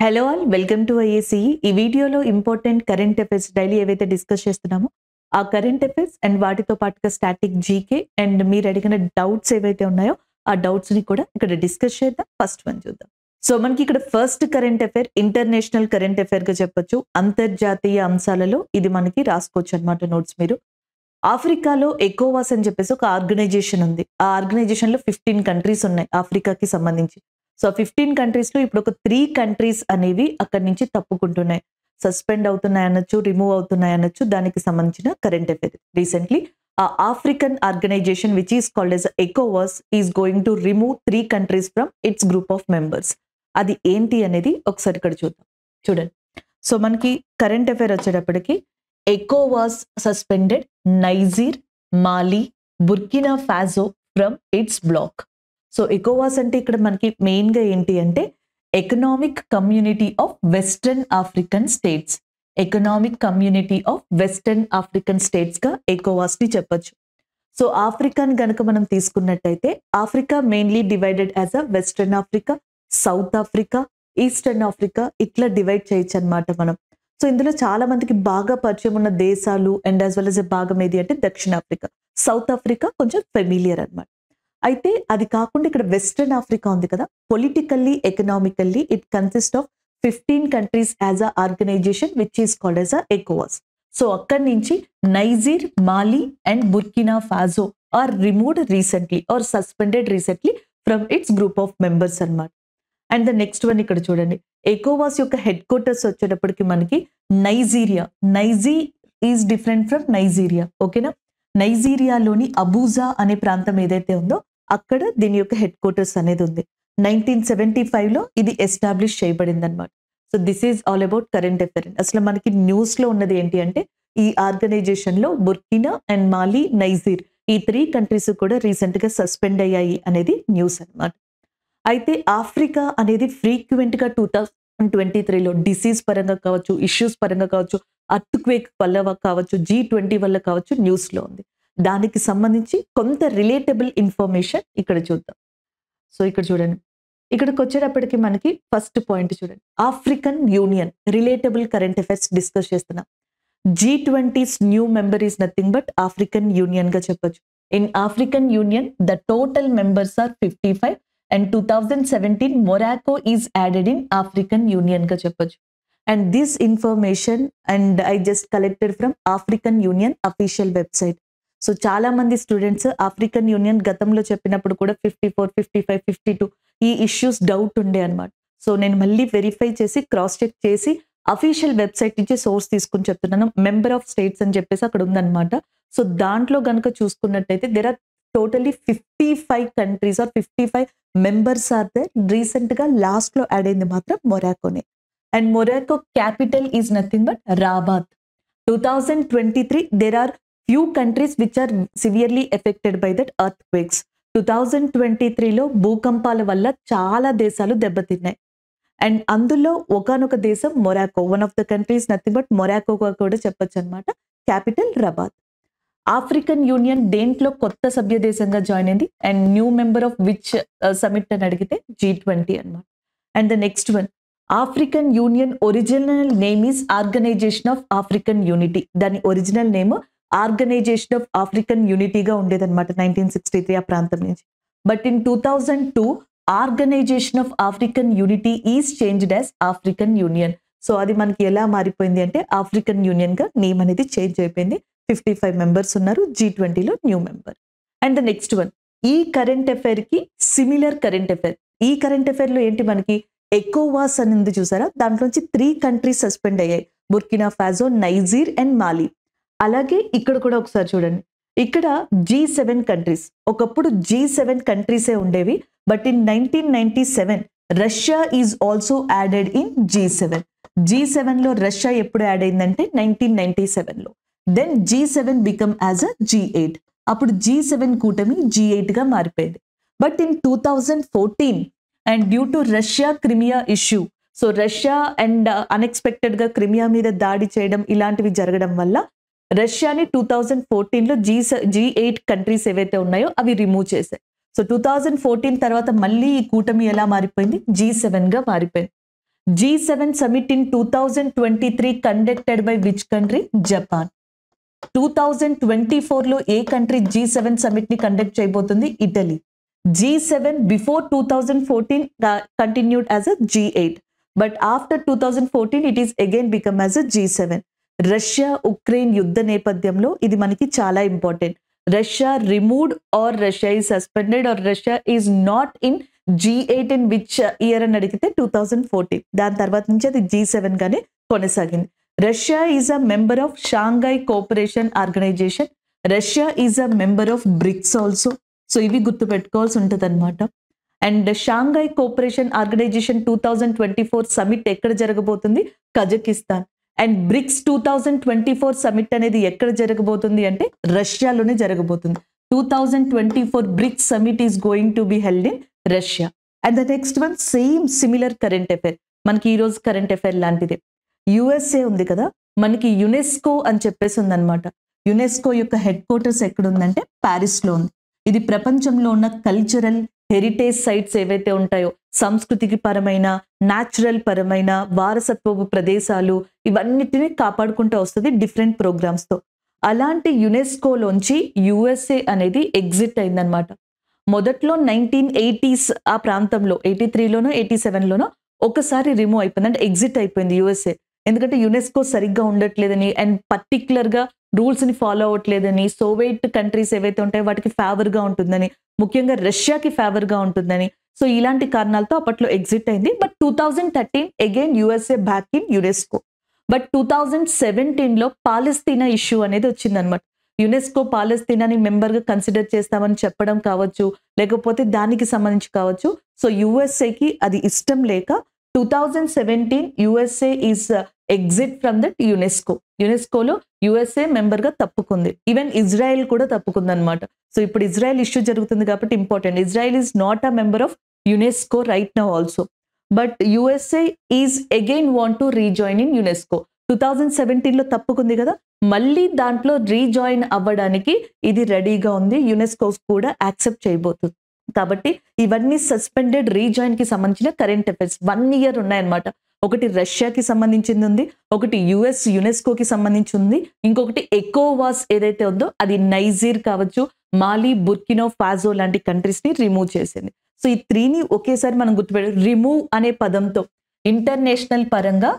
Hello all welcome to IAC. ఈ వీడియోలో important current affairs daily ఏవైతే డిస్కస్ చేస్తున్నామో ఆ కరెంట్ అఫైర్స్ అండ్ వాటితో పాటుగా స్టాటిక్ జీకే అండ్ మీరు అడిగిన డౌట్స్ ఏవైతే ఉన్నాయో ఆ డౌట్స్ ని కూడా ఇక్కడ డిస్కస్ చేద్దాం. ఫస్ట్ వన్ చూద్దాం. సో మనకి ఇక్కడ first current affair international current affair గా చెప్పొచ్చు. అంతర్జాతీయ అంశాలలో ఇది మనకి రాసుకోవచ్చు అన్నమాట నోట్స్ మీరు. ఆఫ్రికాలో ఎకోవాస్ అని చెప్పేసి ఒక ఆర్గనైజేషన్ ఉంది. ఆ ఆర్గనైజేషన్ లో 15 కంట్రీస్ ఉన్నాయి ఆఫ్రికాకి సంబంధించి. సో 15 కంట్రీస్ లో ఇప్పుడు ఒక 3 కంట్రీస్ అనేవి అక్కడి నుంచి తప్పుకుంటున్నాయి, సస్పెండ్ అవుతున్నాయి అనొచ్చు, రిమూవ్ అవుతున్నాయి అనొచ్చు. దానికి సంబంధించిన current affair. Recently a African organisation which is called as ఎకోవాస్ is going to remove 3 countries from its group of members. అది ఏంటి అనేది ఒకసారి ఇక్కడ చూద్దాం. చూడండి. సో మనకి కరెంట్ అఫైర్ వచ్చేటప్పటికి ఎకోవాస్ suspended Niger, Mali, Burkina Faso from its bloc. So ఎకోవాస్ అంటే ఇక్కడ మనకి మెయిన్ గా ఏంటి అంటే economic community of western African states. Economic community of western African states గా ఎకోవాస్ ని చెప్పొచ్చు. సో ఆఫ్రికాన్ గనక మనం తీసుకున్నట్టయితే Africa mainly divided as a western Africa, south Africa, eastern Africa, ఇట్లా డివైడ్ చేయొచ్చు అనమాట మనం. సో ఇందులో చాలా మందికి బాగా పరిచయం ఉన్న దేశాలు అండ్ యాజ్ వెల్ as భాగం ఏది అంటే దక్షిణాఫ్రికా. సౌత్ ఆఫ్రికా కొంచెం ఫెమిలియర్ అనమాట. అయితే అది కాకుండా ఇక్కడ వెస్టర్న్ ఆఫ్రికా ఉంది కదా, politically economically it consist of 15 countries as a organisation which is called as a ఎకోవాస్. సో అక్కడి నుంచి Niger, Mali and Burkina Faso are removed recently or suspended recently from its group of members అన్నమాట. And the next one ఇక్కడ చూడండి. ఎకోవాస్ యొక్క headquarters వచ్చేటప్పటికి మనకి Nigeria. Niger is different from Nigeria, ఓకేనా. నైజీరియాలోని అబూజా అనే ప్రాంతం ఏదైతే ఉందో అక్కడ దీని యొక్క హెడ్ క్వార్టర్స్ అనేది ఉంది. 1975 లో ఇది ఎస్టాబ్లిష్ చేయబడింది అనమాట. So this is all about current affair. అసలు మనకి న్యూస్ లో ఉన్నది ఏంటి అంటే ఈ ఆర్గనైజేషన్ లో బుర్కినా అండ్ మాలి, నైజీర్ ఈ 3 కంట్రీస్ కూడా రీసెంట్ గా సస్పెండ్ అయ్యాయి అనేది న్యూస్ అన్నమాట. అయితే ఆఫ్రికా అనేది ఫ్రీక్వెంట్ గా 2023లో డిసీజ్ పరంగా కావచ్చు, ఇష్యూస్ పరంగా కావచ్చు, అర్త్క్వేక్ వల్ల కావచ్చు, G20 వల్ల కావచ్చు న్యూస్ లో ఉంది. దానికి సంబంధించి కొంత రిలేటబుల్ ఇన్ఫర్మేషన్ ఇక్కడ చూద్దాం. సో ఇక్కడ చూడండి. ఇక్కడికి వచ్చేటప్పటికి మనకి ఫస్ట్ పాయింట్ చూడండి. African union relatable current affairs discuss చేస్తున్నాం. G20's new member is nothing but African union గా చెప్పొచ్చు. In African union the total members are 55 and 2017 Morocco is added in African Union గా చెప్పొచ్చు. And this information and I just collected from African Union official website. So చాలా మంది students African union గతంలో చెప్పినప్పుడు కూడా 54, 55, 52 ఈ ఇష్యూస్ డౌట్ ఉండే అనమాట. సో నేను మళ్ళీ వెరిఫై చేసి క్రాస్ చెక్ చేసి అఫీషియల్ వెబ్సైట్ నుంచి సోర్స్ తీసుకుని చెప్తున్నాను. మెంబర్ ఆఫ్ స్టేట్స్ అని చెప్పేసి అక్కడ ఉందన్నమాట. సో దాంట్లో కనుక చూసుకున్నట్టయితే there are totally 55 countries are 55 members are there. Recent గా లాస్ట్ లో యాడ్ అయింది మాత్రం మొరాకోనే. And Morocco capital is nothing but Rabat. 2023 there are few countries which are severely affected by that earthquakes. 2023లో భూకంపాల వల్ల చాలా దేశాలు దెబ్బతిన్నాయి. అండ్ అందులో ఒకనొక దేశం Morocco, one of the countries nothing but మొరాకోగా కూడా చెప్పొచ్చు అనమాట. క్యాపిటల్ రబాత్. ఆఫ్రికన్ యూనియన్ దేంట్లో కొత్త సభ్య దేశంగా జాయిన్ అయింది and new member of which summit అని అడిగితే G20 అనమాట. And the next one African Union original name is Organization of African Unity. దాని original name Organization of African యూనిటీగా ఉండేదన్నమాట 1963 ఆ ప్రాంతం నుంచి. But in 2002 Organization of African Unity is changed as African Union. So అది మనకి ఎలా మారిపోయింది అంటే ఆఫ్రికన్ యూనియన్ గా నేమ్ అనేది చేంజ్ అయిపోయింది. 55 మెంబర్స్ ఉన్నారు. G20లో new member. And the next one ఈ కరెంట్ అఫైర్ కి సిమిలర్ కరెంట్ అఫైర్. ఈ కరెంట్ అఫైర్ లో ఏంటి మనకి ఎకోవాస్ అని ఉంది చూసారా, దాంట్లోంచి 3 కంట్రీస్ సస్పెండ్ అయ్యాయి. బుర్కినా ఫాసో, నైజీర్ అండ్ మాలి. అలాగే ఇక్కడ కూడా ఒకసారి చూడండి. ఇక్కడ G7 కంట్రీస్. ఒకప్పుడు G7 కంట్రీసే ఉండేవి. But in 1997 Russia is also added in G7. G7 లో రష్యా ఎప్పుడు యాడ్ అయిందంటే 1997 లో. Then G7 become as a G8. అప్పుడు G7 కూటమి G8 గా మారిపోయింది. But in 2014 and due to Russia Crimea issue, so Russia and unexpected గా Crimea మీద దాడి చేయడం ఇలాంటివి జరగడం వల్ల రష్యాని 2014లో G8 కంట్రీస్ ఏవైతే ఉన్నాయో అవి రిమూవ్ చేశాయి. సో 2014 తర్వాత మళ్ళీ ఈ కూటమి ఎలా మారిపోయింది G7 గా మారిపోయింది. G7 summit in 2023 conducted by which country? Japan. 2024లో ఏ కంట్రీ G7 సమిట్ ని కండక్ట్ చేయబోతుంది? Italy. G7 before 2014 continued as a G8, but after 2014 it is again become as a G7. Russia Ukraine యుద్ధ నేపథ్యంలో ఇది మనకి చాలా important. Russia removed or Russia is suspended or Russia is not in G8 in which year అని అడిగితే 2014. దాని తర్వాత నుంచి అది G7 గానే కొనసాగింది. Russia is a member of Shanghai cooperation organisation. Russia is a member of BRICS also. So ఇవి గుర్తుపెట్టుకోవాల్సి ఉంటుంది అనమాట. And Shanghai cooperation organisation 2024 summit ఎక్కడ జరగబోతుంది? కజకిస్తాన్. అండ్ బ్రిక్స్ 2024 సమిట్ అనేది ఎక్కడ జరగబోతుంది అంటే రష్యాలోనే జరగబోతుంది. 2024 BRICS summit is going to be held in Russia. And the next one same similar current affair, మనకి ఈ రోజు కరెంట్ అఫైర్ లాంటిదే. యుఎస్ఏ ఉంది కదా, మనకి యునెస్కో అని చెప్పేసి ఉందన్నమాట. యునెస్కో యొక్క హెడ్ క్వార్టర్స్ ఎక్కడ ఉందంటే ప్యారిస్ లో ఉంది. ఇది ప్రపంచంలో ఉన్న కల్చరల్ హెరిటేజ్ సైట్స్ ఏవైతే ఉంటాయో, సంస్కృతికి పరమైన, న్యాచురల్ పరమైన, వారసత్వపు ప్రదేశాలు, ఇవన్నిటిని కాపాడుకుంటూ వస్తుంది డిఫరెంట్ ప్రోగ్రామ్స్ తో. అలాంటి యునెస్కోలోంచి యుఎస్ఏ అనేది ఎగ్జిట్ అయిందనమాట. మొదట్లో 1980s ఆ ప్రాంతంలో 83లోనో 87లోనో ఒకసారి రిమూవ్ అయిపోయింది, అంటే ఎగ్జిట్ అయిపోయింది యుఎస్ఏ. ఎందుకంటే యునెస్కో సరిగ్గా ఉండట్లేదని అండ్ పర్టికులర్ గా రూల్స్ ని ఫాలో అవ్వట్లేదని, సోవియట్ కంట్రీస్ ఏవైతే ఉంటాయో వాటికి ఫేవర్ గా ఉంటుందని, ముఖ్యంగా రష్యాకి ఫేవర్ గా ఉంటుందని, సో ఇలాంటి కారణాలతో అప్పట్లో ఎగ్జిట్ అయింది. But 2013 again USA back in UNESCO. But 2017లో పాలస్తీనా ఇష్యూ అనేది వచ్చిందనమాట. యునెస్కో పాలస్తీనాని మెంబర్ గా కన్సిడర్ చేస్తామని చెప్పడం కావచ్చు, లేకపోతే దానికి సంబంధించి కావచ్చు. సో యుఎస్ఏకి అది ఇష్టం లేక 2017 USA is exit from that UNESCO. యునెస్కోలో యుఎస్ఏ మెంబర్ గా తప్పుకుంది. ఈవెన్ ఇజ్రాయెల్ కూడా తప్పుకుంది అనమాట. సో ఇప్పుడు ఇజ్రాయెల్ ఇష్యూ జరుగుతుంది కాబట్టి important. Israel is not a member of UNESCO right now also, but USA is again want to rejoin in UNESCO. 2017లో తప్పుకుంది కదా, మళ్ళీ దాంట్లో రీజాయిన్ అవ్వడానికి ఇది రెడీగా ఉంది. యునెస్కో కూడా యాక్సెప్ట్ చేయబోతుంది. కాబట్టి ఇవన్నీ సస్పెండెడ్ రీజాయిన్ కి సంబంధించిన కరెంట్ అఫైర్స్ 1 year ఉన్నాయన్నమాట. ఒకటి రష్యాకి సంబంధించింది ఉంది, ఒకటి యునెస్కోకి సంబంధించి ఉంది, ఇంకొకటి ఎకోవాస్ ఏదైతే ఉందో అది నైజీర్ కావచ్చు, మాలి, బుర్కినో ఫాజో లాంటి కంట్రీస్ ని రిమూవ్ చేసింది. సో ఈ 3ని ఒకేసారి మనం గుర్తుపెట్టాలి. రిమూవ్ అనే పదంతో ఇంటర్నేషనల్ పరంగా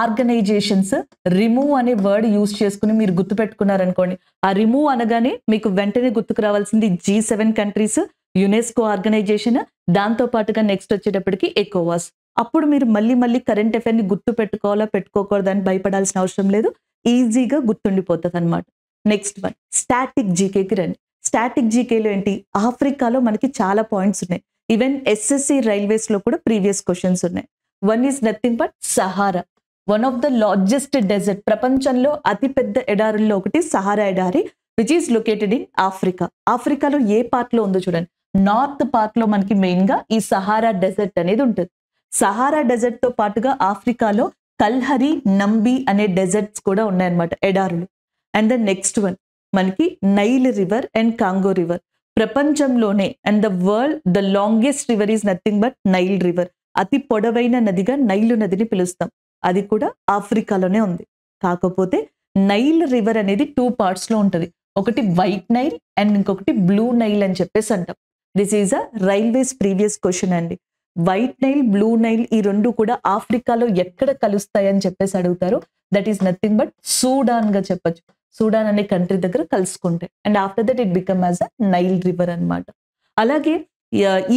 ఆర్గనైజేషన్స్ రిమూవ్ అనే వర్డ్ యూజ్ చేసుకుని మీరు గుర్తుపెట్టుకున్నారనుకోండి, ఆ రిమూవ్ అనగానే మీకు వెంటనే గుర్తుకు రావాల్సింది G7 కంట్రీస్, యునెస్కో ఆర్గనైజేషన్, దాంతో పాటుగా నెక్స్ట్ వచ్చేటప్పటికి ఎకోవాస్. అప్పుడు మీరు మళ్ళీ కరెంట్ అఫైర్ ని గుర్తు పెట్టుకోవాలా పెట్టుకోకూడదని భయపడాల్సిన అవసరం లేదు, ఈజీగా గుర్తుండిపోతుంది అనమాట. నెక్స్ట్ వన్ స్టాటిక్ జీకేకి రండి. స్టాటిక్ జీకేలో ఏంటి? ఆఫ్రికాలో మనకి చాలా పాయింట్స్ ఉన్నాయి. ఈవెన్ ఎస్ఎస్సి రైల్వేస్ లో కూడా ప్రీవియస్ క్వశ్చన్స్ ఉన్నాయి. One is nothing but Sahara, one of the largest desert. ప్రపంచంలో అతిపెద్ద ఎడారుల్లో ఒకటి సహారా ఎడారి, which is located in Africa. ఆఫ్రికాలో ఏ పార్ట్ లో ఉందో చూడండి, నార్త్ పార్ట్ లో మనకి మెయిన్ గా ఈ సహారా డెజర్ట్ అనేది ఉంటుంది. సహారా డెజర్ట్ తో పాటుగా ఆఫ్రికాలో కల్హరి, నంబి అనే డెజర్ట్స్ కూడా ఉన్నాయన్నమాట, ఎడారులు. అండ్ ద నెక్స్ట్ వన్ మనకి Nile river and Congo river. ప్రపంచంలోనే and the world the longest river is nothing but Nile river. అతి పొడవైన నదిగా నైలు నదిని పిలుస్తాం, అది కూడా ఆఫ్రికాలోనే ఉంది. కాకపోతే నైల్ రివర్ అనేది 2 parts లో ఉంటుంది. ఒకటి వైట్ నైల్ అండ్ ఇంకొకటి బ్లూ నైల్ అని చెప్పేసి అంటాం. This is a railways previous question అండి. వైట్ నైల్, బ్లూ నైల్ ఈ రెండు కూడా ఆఫ్రికాలో ఎక్కడ కలుస్తాయని చెప్పేసి అడుగుతారు. That is nothing but Sudan గా చెప్పొచ్చు. సూడాన్ అనే కంట్రీ దగ్గర కలుసుకుంటాయి. And after that it become as a Nile river అనమాట. అలాగే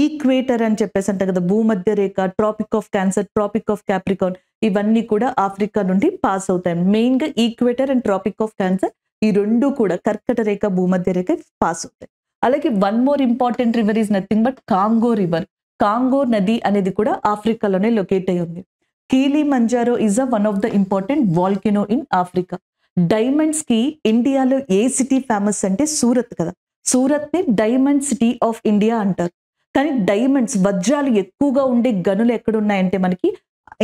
ఈక్వేటర్ అని చెప్పేసి అంటారు కదా, భూమధ్య రేఖ, Tropic of Cancer, Tropic of Capricorn, ఇవన్నీ కూడా ఆఫ్రికా నుండి పాస్ అవుతాయి. మెయిన్ గా equator and tropic of cancer ఈ రెండు కూడా కర్కట రేఖ, భూమధ్య రేఖ పాస్ అవుతాయి. అలాగే one more important river is nothing but Congo river. Congo నది అనేది కూడా ఆఫ్రికాలోనే లొకేట్ అయి ఉంది. Kilimanjaro is a one of the important volcano in Africa. Diamonds కి ఇండియాలో ఏ సిటీ ఫేమస్ అంటే సూరత్ కదా. సూరత్ ని డైమండ్ సిటీ ఆఫ్ ఇండియా అంటారు. కానీ డైమండ్స్, వజ్రాలు ఎక్కువగా ఉండే గనులు ఎక్కడున్నాయంటే మనకి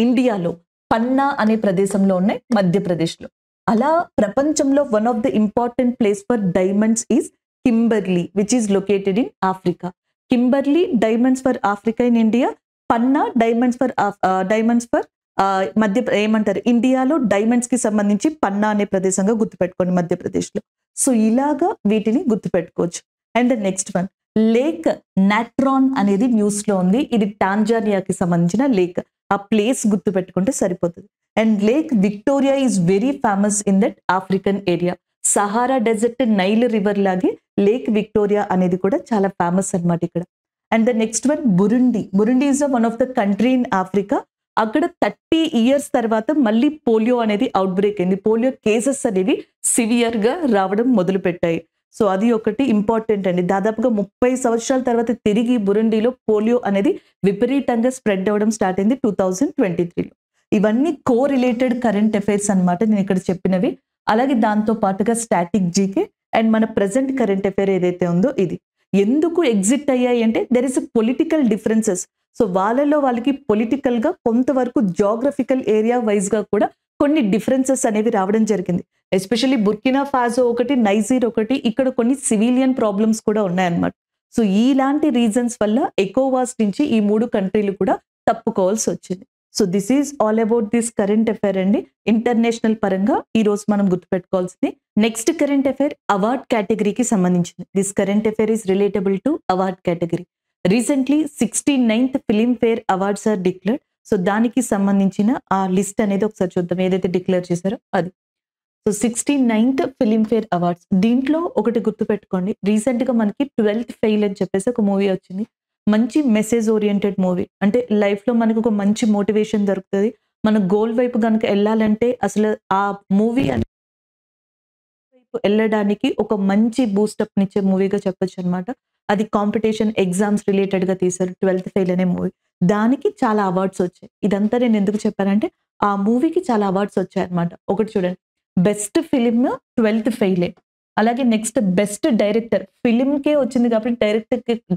ఇండియాలో పన్నా అనే ప్రదేశంలో ఉన్నాయి, మధ్యప్రదేశ్లో. అలా ప్రపంచంలో one of the important place for diamonds is Kimberly, which is located in Africa. Kimberly diamonds for Africa in India, Panna diamonds for మధ్య ఏమంటారు, ఇండియాలో డైమండ్స్ కి సంబంధించి పన్నా అనే ప్రదేశంగా గుర్తుపెట్టుకోండి మధ్యప్రదేశ్లో. సో ఇలాగా వీటిని గుర్తుపెట్టుకోవచ్చు. And next one, lake Natron అనేది న్యూస్ లో ఉంది. ఇది టాంజానియాకి సంబంధించిన లేక్. ఆ ప్లేస్ గుర్తుపెట్టుకుంటే సరిపోతుంది. And lake Victoria is very famous in that African area. Sahara desert, Nile river లాగే లేక్ విక్టోరియా అనేది కూడా చాలా ఫేమస్ అన్నమాట ఇక్కడ. And the next one, Burundi. Burundi is one of the country in Africa. అక్కడ 30 years తర్వాత మళ్ళీ polio అనేది అవుట్ బ్రేక్ అయింది. పోలియో కేసెస్ అనేవి సివియర్ గా రావడం మొదలు పెట్టాయి. సో అది ఒకటి ఇంపార్టెంట్ అండి. దాదాపుగా 30 సంవత్సరాల తర్వాత తిరిగి బురుండిలో పోలియో అనేది విపరీతంగా స్ప్రెడ్ అవ్వడం స్టార్ట్ అయింది 2023లో. ఇవన్నీ కో రిలేటెడ్ కరెంట్ అఫైర్స్ అన్నమాట నేను ఇక్కడ చెప్పినవి. అలాగే దాంతో పాటుగా స్టాటిక్ జీకే అండ్ మన ప్రెసెంట్ కరెంట్ అఫైర్ ఏదైతే ఉందో ఇది. ఎందుకు ఎగ్జిట్ అయ్యాయి అంటే there is political differences. So వాళ్ళలో వాళ్ళకి పొలిటికల్ గా కొంతవరకు జాగ్రఫికల్ ఏరియా వైజ్ గా కూడా కొన్ని డిఫరెన్సెస్ అనేవి రావడం జరిగింది. ఎస్పెషల్లీ బుర్కినా ఫాజో ఒకటి, నైజీర్ ఒకటి, ఇక్కడ కొన్ని సివిలియన్ ప్రాబ్లమ్స్ కూడా ఉన్నాయన్నమాట. సో ఇలాంటి రీజన్స్ వల్ల ఎకోవాస్ నుంచి ఈ 3 కంట్రీలు కూడా తప్పుకోవాల్సి వచ్చింది. So this is all about this current affair అండి. ఇంటర్నేషనల్ పరంగా ఈ రోజు మనం గుర్తుపెట్టుకోవాల్సింది. నెక్స్ట్ కరెంట్ అఫైర్ అవార్డ్ కేటగిరీకి సంబంధించింది. This current affair is relatable to award category. Recently 69th Filmfare awards are declared. So దానికి సంబంధించిన ఆ లిస్ట్ అనేది ఒకసారి చూద్దాం, ఏదైతే డిక్లేర్ చేశారో అది. So 69th Filmfare awards. దీంట్లో ఒకటి గుర్తుపెట్టుకోండి, రీసెంట్ గా మనకి 12th ఫెయిల్ అని చెప్పేసి ఒక మూవీ వచ్చింది. మంచి మెసేజ్ ఓరియంటెడ్ మూవీ. అంటే లైఫ్ లో మనకు ఒక మంచి మోటివేషన్ దొరుకుతుంది. మన గోల్ వైపు కనుక వెళ్ళాలంటే అసలు ఆ మూవీ వైపు వెళ్ళడానికి ఒక మంచి బూస్టప్ నిచ్చే మూవీగా చెప్పొచ్చు అనమాట. అది కాంపిటీషన్ ఎగ్జామ్స్ రిలేటెడ్ గా తీశారు 12th ఫెయిల్ అనే మూవీ. దానికి చాలా అవార్డ్స్ వచ్చాయి. ఇదంతా నేను ఎందుకు చెప్పానంటే ఆ మూవీకి చాలా అవార్డ్స్ వచ్చాయి అనమాట. ఒకటి చూడండి, బెస్ట్ ఫిలిం 12th ఫెయిలే. అలాగే నెక్స్ట్ బెస్ట్ డైరెక్టర్, ఫిలింకే వచ్చింది కాబట్టి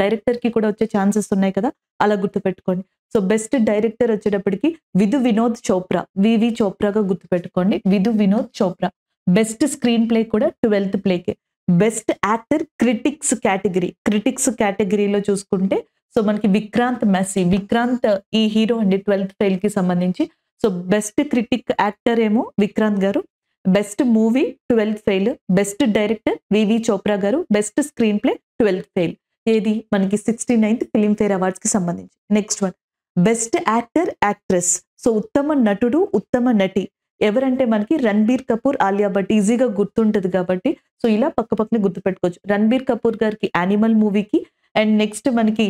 డైరెక్టర్ కి కూడా వచ్చే ఛాన్సెస్ ఉన్నాయి కదా, అలా గుర్తుపెట్టుకోండి. సో బెస్ట్ డైరెక్టర్ వచ్చేటప్పటికి విధు వినోద్ చోప్రా, వివి చోప్రాగా గుర్తుపెట్టుకోండి, Vidhu Vinod Chopra. Best screen play కూడా 12th ప్లేకే. బెస్ట్ యాక్టర్ క్రిటిక్స్ కేటగిరీలో చూసుకుంటే సో మనకి విక్రాంత్ మెస్సీ, విక్రాంత్ ఈ హీరో అండి 12th ఫెయిల్ కి సంబంధించి. సో బెస్ట్ క్రిటిక్ యాక్టర్ ఏమో విక్రాంత్ గారు, best movie 12th fail, best director V V Chopra గారు, best screen play 12th fail. ఏది మనకి 69th ఫిలింఫేర్ అవార్డ్స్ కి సంబంధించి. Next one, best actor actress. So ఉత్తమ నటుడు, ఉత్తమ నటి ఎవరంటే మనకి రణబీర్ కపూర్, ఆలియా భట్. ఈజీగా గుర్తుంటది కాబట్టి సో ఇలా పక్కనే గుర్తుపెట్టుకోవచ్చు. రణబీర్ కపూర్ గారికి యానిమల్ మూవీకి, అండ్ నెక్స్ట్ మనకి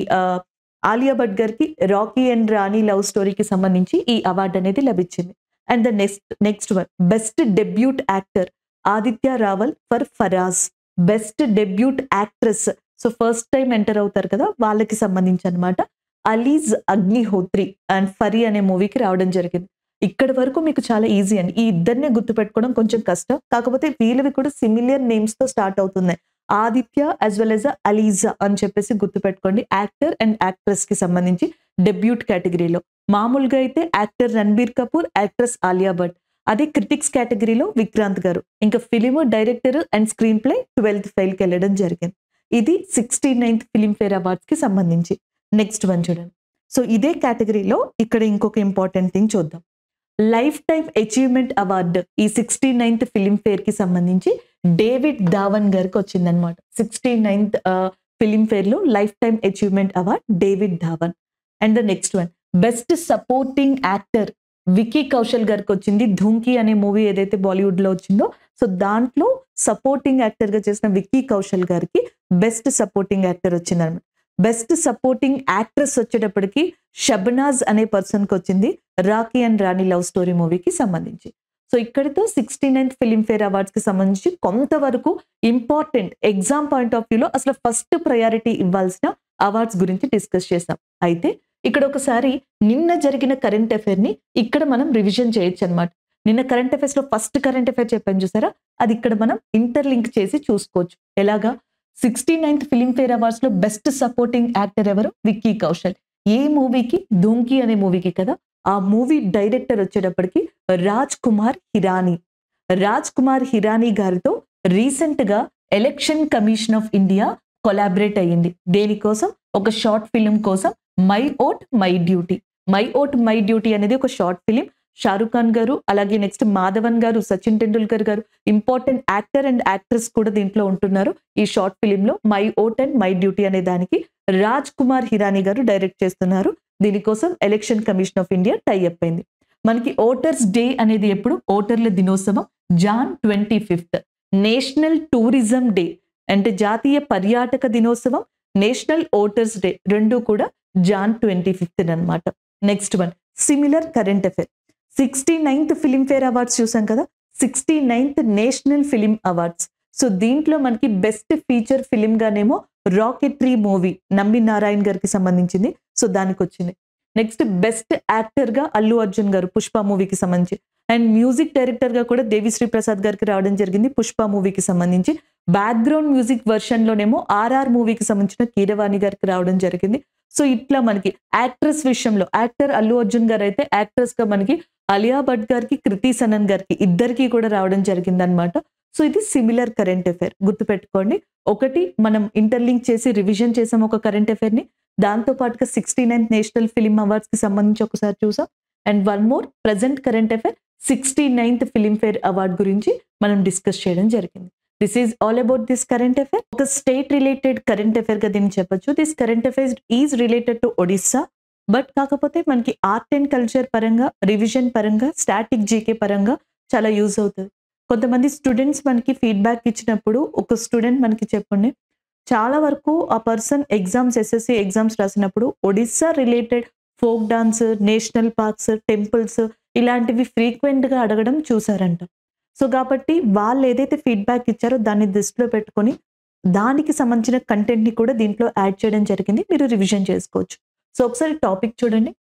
ఆలియా భట్ గారికి రాకీ అండ్ రాణి లవ్ స్టోరీకి సంబంధించి ఈ అవార్డు అనేది లభించింది. And the next one, best debut actor Aditya Rawal for Faraz. Best debut actress, so first time enter అవుతారు కదా వాళ్ళకి సంబంధించి అనమాట, అలీజ్ అగ్నిహోత్రి అండ్ ఫరీ అనే మూవీకి రావడం జరిగింది. ఇక్కడ వరకు మీకు చాలా ఈజీ అండి. ఈ ఇద్దరినే గుర్తుపెట్టుకోవడం కొంచెం కష్టం, కాకపోతే వీళ్ళవి కూడా సిమిలియర్ నేమ్స్ తో స్టార్ట్ అవుతున్నాయి. Aditya as well as Alijah అని చెప్పేసి గుర్తుపెట్టుకోండి. యాక్టర్ అండ్ యాక్ట్రెస్ కి సంబంధించి డెబ్యూట్ కేటగిరీలో. మామూలుగా అయితే యాక్టర్ రణబీర్ కపూర్, యాక్ట్రెస్ ఆలియా భట్. అదే క్రిటిక్స్ కేటగిరీలో విక్రాంత్ గారు. ఇంకా film director and screen play 12th fail కి వెళ్ళడం జరిగింది. ఇది 69th ఫిలింఫేర్ అవార్డ్స్ కి సంబంధించి. నెక్స్ట్ వన్ చూడండి. సో ఇదే కేటగిరీలో ఇక్కడ ఇంకొక ఇంపార్టెంట్ థింగ్ చూద్దాం. లైఫ్ టైమ్ అచీవ్మెంట్ అవార్డు ఈ 69th ఫిలింఫేర్ కి సంబంధించి డేవిడ్ ధావన్ గారికి వచ్చిందనమాట. 69th ఫిలింఫేర్ లో life time achievement award David Dhawan. And the next one, best supporting actor Vicky Kaushal గారికి వచ్చింది. ధూంకీ అనే మూవీ ఏదైతే బాలీవుడ్ లో వచ్చిందో సో దాంట్లో సపోర్టింగ్ యాక్టర్ గా చేసిన విక్కీ కౌశల్ గారికి బెస్ట్ సపోర్టింగ్ యాక్టర్ వచ్చిందనమాట. బెస్ట్ సపోర్టింగ్ యాక్ట్రెస్ వచ్చేటప్పటికి షబనాజ్ అనే పర్సన్ కి వచ్చింది, Rocky and Rani love story మూవీకి సంబంధించి. సో ఇక్కడితో 69th ఫిలింఫేర్ అవార్డ్స్ కి సంబంధించి కొంతవరకు ఇంపార్టెంట్ ఎగ్జామ్ పాయింట్ ఆఫ్ వ్యూలో అసలు ఫస్ట్ ప్రయారిటీ ఇవ్వాల్సిన అవార్డ్స్ గురించి డిస్కస్ చేసాం. అయితే ఇక్కడ ఒకసారి నిన్న జరిగిన కరెంట్ అఫైర్ ని ఇక్కడ మనం రివిజన్ చేయొచ్చు అనమాట. నిన్న కరెంట్ అఫైర్స్ లో ఫస్ట్ కరెంట్ అఫైర్ చెప్పాను చూసారా, అది ఇక్కడ మనం ఇంటర్లింక్ చేసి చూసుకోవచ్చు. ఎలాగా, 69th ఫిలింఫేర్ అవార్డ్స్ లో బెస్ట్ సపోర్టింగ్ యాక్టర్ ఎవరు? విక్కీ కౌశల్. ఏ మూవీకి? ధూంకీ అనే మూవీకి కదా. ఆ మూవీ డైరెక్టర్ వచ్చేటప్పటికి రాజ్ కుమార్ హిరానీ. రాజ్ కుమార్ హిరానీ గారితో రీసెంట్ గా election commission of India collaborate అయ్యింది. దేనికోసం? ఒక షార్ట్ ఫిలిం కోసం, my vote my duty. My vote my duty అనేది ఒక షార్ట్ ఫిలిం. షారుఖ్ ఖాన్ గారు, అలాగే నెక్స్ట్ మాధవన్ గారు, సచిన్ టెండూల్కర్ గారు, ఇంపార్టెంట్ యాక్టర్ అండ్ యాక్ట్రెస్ కూడా దీంట్లో ఉంటున్నారు. ఈ షార్ట్ ఫిలిం లో my vote and my duty అనే దానికి రాజ్ కుమార్ హిరానీ గారు డైరెక్ట్ చేస్తున్నారు. దీనికోసం election commission of India tie up అయింది. మనకి ఓటర్స్ డే అనేది ఎప్పుడు? ఓటర్ల దినోత్సవం జాన్ 25. నేషనల్ టూరిజం డే అంటే జాతీయ పర్యాటక దినోత్సవం, నేషనల్ ఓటర్స్ డే రెండు కూడా జాన్ 25 అనమాట. Next one similar current affair. 69th Filmfare awards చూసాం కదా, 69th national film awards. So దీంట్లో మనకి బెస్ట్ ఫీచర్ ఫిలిం గానేమో రాకెట్రీ మూవీ నంబి నారాయణ్ గారికి సంబంధించింది. సో దానికి వచ్చింది. నెక్స్ట్ బెస్ట్ యాక్టర్ గా అల్లు అర్జున్ గారు పుష్ప మూవీకి సంబంధించి, అండ్ మ్యూజిక్ డైరెక్టర్ గా కూడా దేవిశ్రీ ప్రసాద్ గారికి రావడం జరిగింది పుష్ప మూవీకి సంబంధించి. బ్యాక్గ్రౌండ్ మ్యూజిక్ వర్షన్ లోనేమో ఆర్ఆర్ మూవీకి సంబంధించిన కీరవాణి గారికి రావడం జరిగింది. సో ఇట్లా మనకి యాక్ట్రెస్ విషయంలో యాక్టర్ అల్లు అర్జున్ గారు అయితే యాక్ట్రెస్ గా మనకి అలియా భట్ గారికి, కృతి సనన్ గారికి ఇద్దరికి కూడా రావడం జరిగింది అనమాట. సో ఇది సిమిలర్ కరెంట్ అఫైర్ గుర్తుపెట్టుకోండి. ఒకటి మనం ఇంటర్లింక్ చేసి రివిజన్ చేసాం ఒక కరెంట్ అఫైర్ ని, దాంతో పాటుగా 69th నేషనల్ ఫిలిం అవార్డ్స్ కి సంబంధించి ఒకసారి చూసాం. And one more present current affair 69th Filmfare award గురించి మనం డిస్కస్ చేయడం జరిగింది. This is all about this current affair. ఒక స్టేట్ రిలేటెడ్ కరెంట్ అఫైర్ గా దీన్ని చెప్పొచ్చు. This current affair is related to Odisha, but కాకపోతే మనకి ఆర్ట్ అండ్ కల్చర్ పరంగా, రివిజన్ పరంగా, స్టాటిక్ జీకే పరంగా చాలా యూజ్ అవుతుంది. కొంతమంది స్టూడెంట్స్ మనకి ఫీడ్బ్యాక్ ఇచ్చినప్పుడు ఒక స్టూడెంట్ మనకి చెప్పండి, చాలా వరకు ఆ పర్సన్ ఎగ్జామ్స్ ఎస్ఎస్సి ఎగ్జామ్స్ రాసినప్పుడు Odisha related folk dance, national parks, temples ఇలాంటివి ఫ్రీక్వెంట్ గా అడగడం చూసారంట. సో కాబట్టి వాళ్ళు ఏదైతే ఫీడ్బ్యాక్ ఇచ్చారో దాన్ని దృష్టిలో పెట్టుకొని దానికి సంబంధించిన కంటెంట్ ని కూడా దీంట్లో యాడ్ చేయడం జరిగింది. మీరు రివిజన్ చేసుకోవచ్చు. సో ఒకసారి టాపిక్ చూడండి.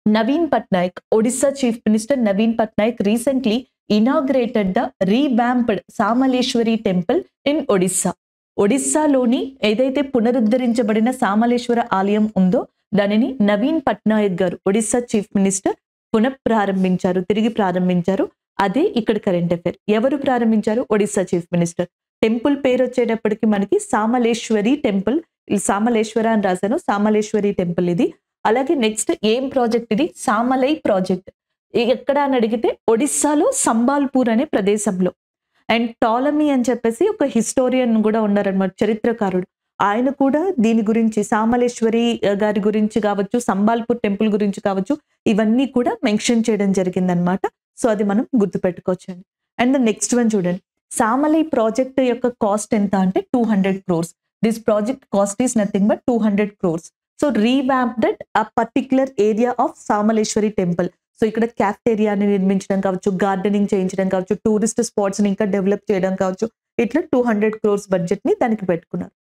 Naveen Patnaik, Odisha chief minister Naveen Patnaik recently inaugurated the revamped Samaleswari temple in Odisha. ఒడిస్సాలోని ఏదైతే పునరుద్ధరించబడిన సామలేశ్వర ఆలయం ఉందో దానిని నవీన్ పట్నాయక్ గారు ఒడిస్సా చీఫ్ మినిస్టర్ పునఃప్రారంభించారు, తిరిగి ప్రారంభించారు. అదే ఇక్కడ కరెంట్ అఫైర్. ఎవరు ప్రారంభించారు? Odisha chief minister. టెంపుల్ పేరు వచ్చేటప్పటికి మనకి సామలేశ్వరి టెంపుల్, సామలేశ్వర అని రాశాను, సామలేశ్వరి టెంపుల్ ఇది. అలాగే నెక్స్ట్ ఏం ప్రాజెక్ట్ ఇది? సామలై ప్రాజెక్ట్. ఎక్కడ అని అడిగితే ఒడిస్సాలో సంబాల్పూర్ అనే ప్రదేశంలో. అండ్ టాలమీ అని చెప్పేసి ఒక హిస్టోరియన్ కూడా ఉన్నారనమాట, చరిత్రకారుడు. ఆయన కూడా దీని గురించి సామలేశ్వరి గారి గురించి కావచ్చు, సంబాల్పూర్ టెంపుల్ గురించి కావచ్చు, ఇవన్నీ కూడా మెన్షన్ చేయడం జరిగిందనమాట. సో అది మనం గుర్తుపెట్టుకోవచ్చండి. అండ్ నెక్స్ట్ వన్ చూడండి, సామలై ప్రాజెక్ట్ యొక్క కాస్ట్ ఎంత అంటే 200 crores. This project cost is nothing but 200 crores. So revamp that ఆ particular area of Samaleswari temple. So ఇక్కడ క్యాఫ్టేరియాని నిర్మించడం కావచ్చు, గార్డెనింగ్ చేయించడం కావచ్చు, టూరిస్ట్ స్పాట్స్ ని ఇంకా డెవలప్ చేయడం కావచ్చు, ఇట్లా 200 crores బడ్జెట్ ని దానికి పెట్టుకున్నారు.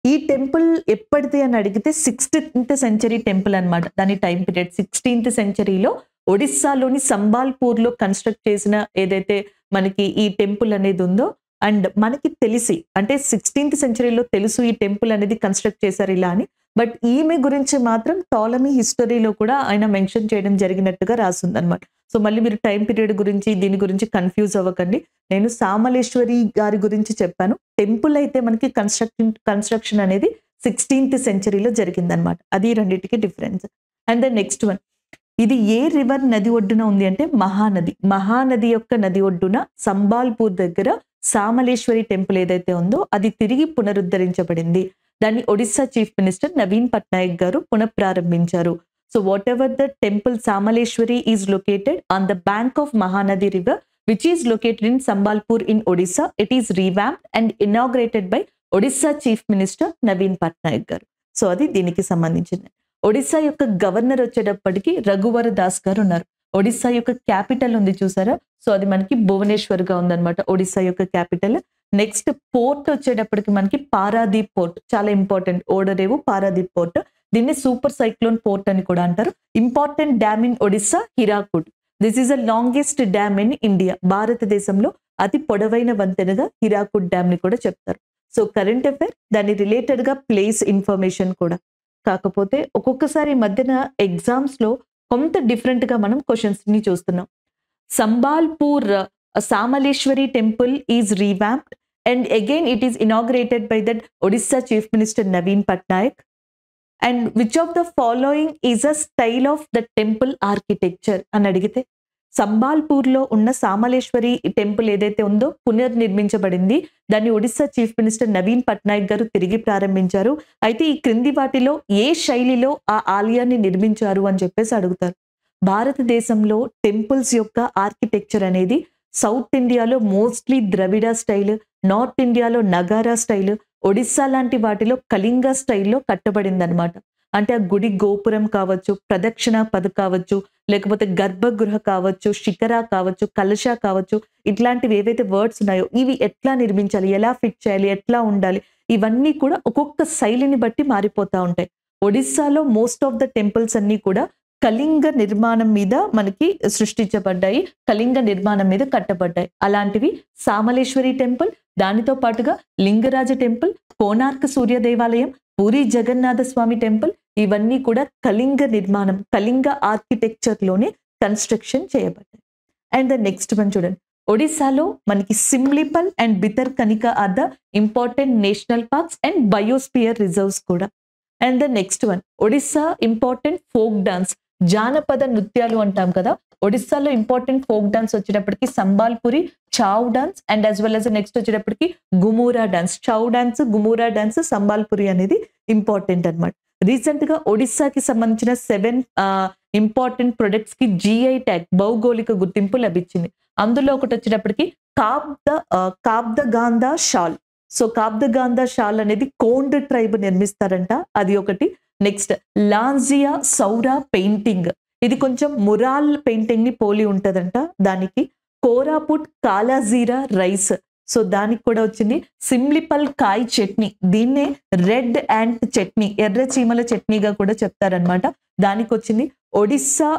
ఈ టెంపుల్ ఎప్పటిది అని అడిగితే 16th century టెంపుల్ అనమాట. దాని టైం పీరియడ్ 16th centuryలో ఒడిస్సాలోని సంబాల్పూర్ లో కన్స్ట్రక్ట్ చేసిన ఏదైతే మనకి ఈ టెంపుల్ అనేది ఉందో, అండ్ మనకి తెలిసి అంటే 16th centuryలో తెలుసు ఈ టెంపుల్ అనేది కన్స్ట్రక్ట్ చేశారు ఇలా అని, బట్ ఈమె గురించి మాత్రం టాలమీ హిస్టరీలో కూడా ఆయన మెన్షన్ చేయడం జరిగినట్టుగా రాస్తుంది అనమాట. సో మళ్ళీ మీరు టైం పీరియడ్ గురించి దీని గురించి కన్ఫ్యూజ్ అవ్వకండి. నేను సామలేశ్వరి గారి గురించి చెప్పాను. టెంపుల్ అయితే మనకి కన్స్ట్రక్షన్ అనేది 16th centuryలో జరిగిందనమాట. అది రెండింటికి difference. And the next one, ఇది ఏ రివర్ నది ఒడ్డున ఉంది అంటే మహానది. మహానది యొక్క నది ఒడ్డున సంబాల్పూర్ దగ్గర సామలేశ్వరి టెంపుల్ ఏదైతే ఉందో అది తిరిగి పునరుద్ధరించబడింది. దాన్ని ఒడిస్సా చీఫ్ మినిస్టర్ నవీన్ పట్నాయక్ గారు పునఃప్రారంభించారు. So whatever the temple Samaleswari is located on the bank of Mahanadi river which is located in Sambalpur in Odisha. It is revamped and inaugurated by Odisha Chief Minister Naveen Patnaik garu. So అది దీనికి సంబంధించింది. ఒడిస్సా యొక్క governor వచ్చేటప్పటికి రఘువర దాస్ గారు ఉన్నారు. ఒడిస్సా యొక్క capital ఉంది చూసారా, సో అది మనకి భువనేశ్వర్ గా ఉందన్నమాట ఒడిస్సా యొక్క క్యాపిటల్. నెక్స్ట్ పోర్ట్ వచ్చేటప్పటికి మనకి పారాదీప్ పోర్ట్, చాలా ఇంపార్టెంట్. ఓడరేవు పారాదీప్ పోర్ట్, దీన్ని సూపర్ సైక్లోన్ పోర్ట్ అని కూడా అంటారు. Important dam in Odisha Hirakud. This is the longest dam in India. భారతదేశంలో అతి పొడవైన వంతెనగా హిరాకుడ్ డ్యామ్ ని కూడా చెప్తారు. సో కరెంట్ అఫైర్, దాని రిలేటెడ్ గా ప్లేస్ ఇన్ఫర్మేషన్ కూడా. కాకపోతే ఒక్కొక్కసారి మధ్యన ఎగ్జామ్స్ లో కొంత డిఫరెంట్ గా మనం క్వశ్చన్స్ ని చూస్తున్నాం. Sambalpur Samaleswari temple is revamped and again it is inaugurated by that Odisha chief minister Naveen Patnaik. And which of the following is a style of the temple architecture అని అడిగితే సంబాల్పూర్లో ఉన్న సామలేశ్వరి టెంపుల్ ఏదైతే ఉందో పునర్నిర్మించబడింది. దాన్ని ఒడిస్సా చీఫ్ మినిస్టర్ నవీన్ పట్నాయక్ గారు తిరిగి ప్రారంభించారు. అయితే ఈ క్రింది వాటిలో ఏ శైలిలో ఆ ఆలయాన్ని నిర్మించారు అని చెప్పేసి అడుగుతారు. భారతదేశంలో టెంపుల్స్ యొక్క ఆర్కిటెక్చర్ అనేది సౌత్ ఇండియాలో మోస్ట్లీ ద్రవిడ స్టైల్, నార్త్ ఇండియాలో నగారా స్టైల్, ఒడిస్సా లాంటి వాటిలో కళింగ స్టైల్లో కట్టబడింది అనమాట. అంటే ఆ గుడి గోపురం కావచ్చు, ప్రదక్షిణ పద కావచ్చు, లేకపోతే గర్భగృహ కావచ్చు, శిఖర కావచ్చు, కలశ కావచ్చు, ఇట్లాంటివి ఏవైతే వర్డ్స్ ఉన్నాయో ఇవి ఎట్లా నిర్మించాలి, ఎలా ఫిట్ చేయాలి, ఎట్లా ఉండాలి, ఇవన్నీ కూడా ఒక్కొక్క శైలిని బట్టి మారిపోతా ఉంటాయి. ఒడిస్సాలో మోస్ట్ ఆఫ్ ద టెంపుల్స్ అన్ని కూడా కళింగ నిర్మాణం మీద మనకి సృష్టించబడ్డాయి, కళింగ నిర్మాణం మీద కట్టబడ్డాయి. అలాంటివి సామలేశ్వరి టెంపుల్, దానితో పాటుగా లింగరాజ టెంపుల్, కోనార్క్ సూర్య దేవాలయం, పూరి జగన్నాథ స్వామి టెంపుల్, ఇవన్నీ కూడా కళింగ నిర్మాణం, కళింగ ఆర్కిటెక్చర్ లోనే కన్స్ట్రక్షన్ చేయబడ్డాయి. అండ్ ద నెక్స్ట్ వన్ చూడండి, ఒడిస్సాలో మనకి Similipal and Bhitarkanika are the important national parks and biosphere reserves కూడా. And the next one, Odisha important folk dance, జానపద నృత్యాలు అంటాం కదా. ఒడిస్సాలో ఇంపార్టెంట్ ఫోక్ డాన్స్ వచ్చేటప్పటికి Sambalpuri, Chhau dance and as well as next వచ్చేటప్పటికి Ghumura dance. Chhau dance, Ghumura dance, Sambalpuri అనేది ఇంపార్టెంట్ అనమాట. రీసెంట్ గా ఒడిస్సాకి సంబంధించిన 7 ఇంపార్టెంట్ ప్రొడక్ట్స్ కి GI ట్యాగ్, భౌగోళిక గుర్తింపు లభించింది. అందులో ఒకటి వచ్చేటప్పటికి కాబ్దగాందా షాల్. సో కాబ్దగాందా షాల్ అనేది కోండ్ ట్రైబ్ నిర్మిస్తారంట, అది ఒకటి. నెక్స్ట్ లాంజియా సౌరా పెయింటింగ్, ఇది కొంచెం మురాల్ పెయింటింగ్ ని పోలి ఉంటదంట. దానికి కోరాపుట్ కాలాజీరా రైస్, సో దానికి కూడా వచ్చింది. సిమ్లిపల్ కాయ్ చట్నీ, దీన్నే రెడ్ యాంట్ చట్నీ, ఎర్ర చీమల చట్నీగా కూడా చెప్తారనమాట, దానికి వచ్చింది. ఒడిస్సా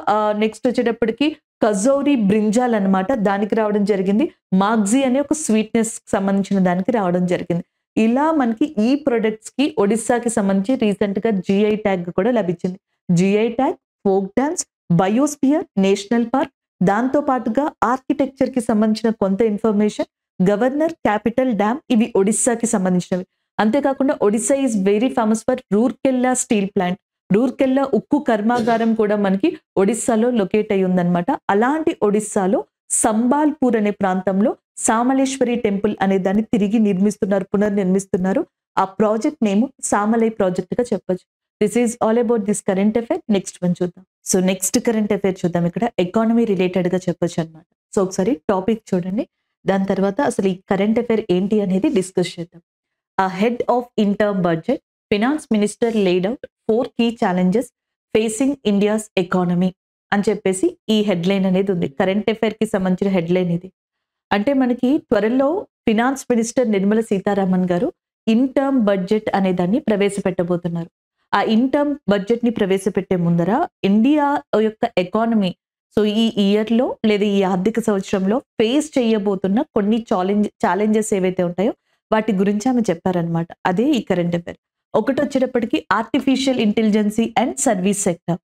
నెక్స్ట్ వచ్చేటప్పటికి కజౌరి బ్రింజాల్ అనమాట, దానికి రావడం జరిగింది. మాగ్జీ అనే ఒక స్వీట్నెస్ సంబంధించిన దానికి రావడం జరిగింది. ఇలా మనకి ఈ ప్రొడక్ట్స్ కి ఒడిస్సాకి సంబంధించి రీసెంట్ గా GI ట్యాగ్ కూడా లభించింది. GI tag, folk dance, biosphere, national park, దాంతో పాటుగా ఆర్కిటెక్చర్ కి సంబంధించిన కొంత ఇన్ఫర్మేషన్, గవర్నర్ క్యాపిటల్ డ్యామ్, ఇవి ఒడిస్సాకి సంబంధించినవి. అంతేకాకుండా Odisha is very famous for Rourkela steel plant, Rourkela ఉక్కు కర్మాగారం కూడా మనకి ఒడిస్సాలో లొకేట్ అయి ఉందన్నమాట. అలాంటి ఒడిస్సాలో సంబాల్పూర్ అనే ప్రాంతంలో సామలేశ్వరి టెంపుల్ అనే దాన్ని తిరిగి నిర్మిస్తున్నారు, పునర్నిర్మిస్తున్నారు. ఆ ప్రాజెక్ట్ నేమ్ సామలై ప్రాజెక్ట్ గా చెప్పొచ్చు. This is all about this current affair. Next one చూద్దాం. సో నెక్స్ట్ కరెంట్ అఫైర్ చూద్దాం. ఇక్కడ ఎకానమీ రిలేటెడ్ గా చెప్పొచ్చు అనమాట. సో ఒకసారి టాపిక్ చూడండి, దాని తర్వాత అసలు ఈ కరెంట్ అఫైర్ ఏంటి అనేది డిస్కస్ చేద్దాం. Ahead of interim budget, finance minister laid out 4 key challenges facing India's economy అని చెప్పేసి ఈ హెడ్లైన్ అనేది ఉంది. కరెంట్ అఫైర్ కి సంబంధించిన హెడ్లైన్ ఇది. అంటే మనకి త్వరలో ఫినాన్స్ మినిస్టర్ నిర్మలా సీతారామన్ గారు ఇంటర్మ్ బడ్జెట్ అనే దాన్ని ప్రవేశపెట్టబోతున్నారు. ఆ ఇంటర్మ్ బడ్జెట్ ని ప్రవేశపెట్టే ముందర ఇండియా యొక్క ఎకానమీ, సో ఈ ఇయర్ లో లేదా ఈ ఆర్థిక సంవత్సరంలో ఫేస్ చేయబోతున్న కొన్ని ఛాలెంజెస్ ఏవైతే ఉంటాయో వాటి గురించి ఆమె చెప్పారనమాట. అదే ఈ కరెంట్ అఫైర్. ఒకటి వచ్చేటప్పటికి artificial intelligence and service sector.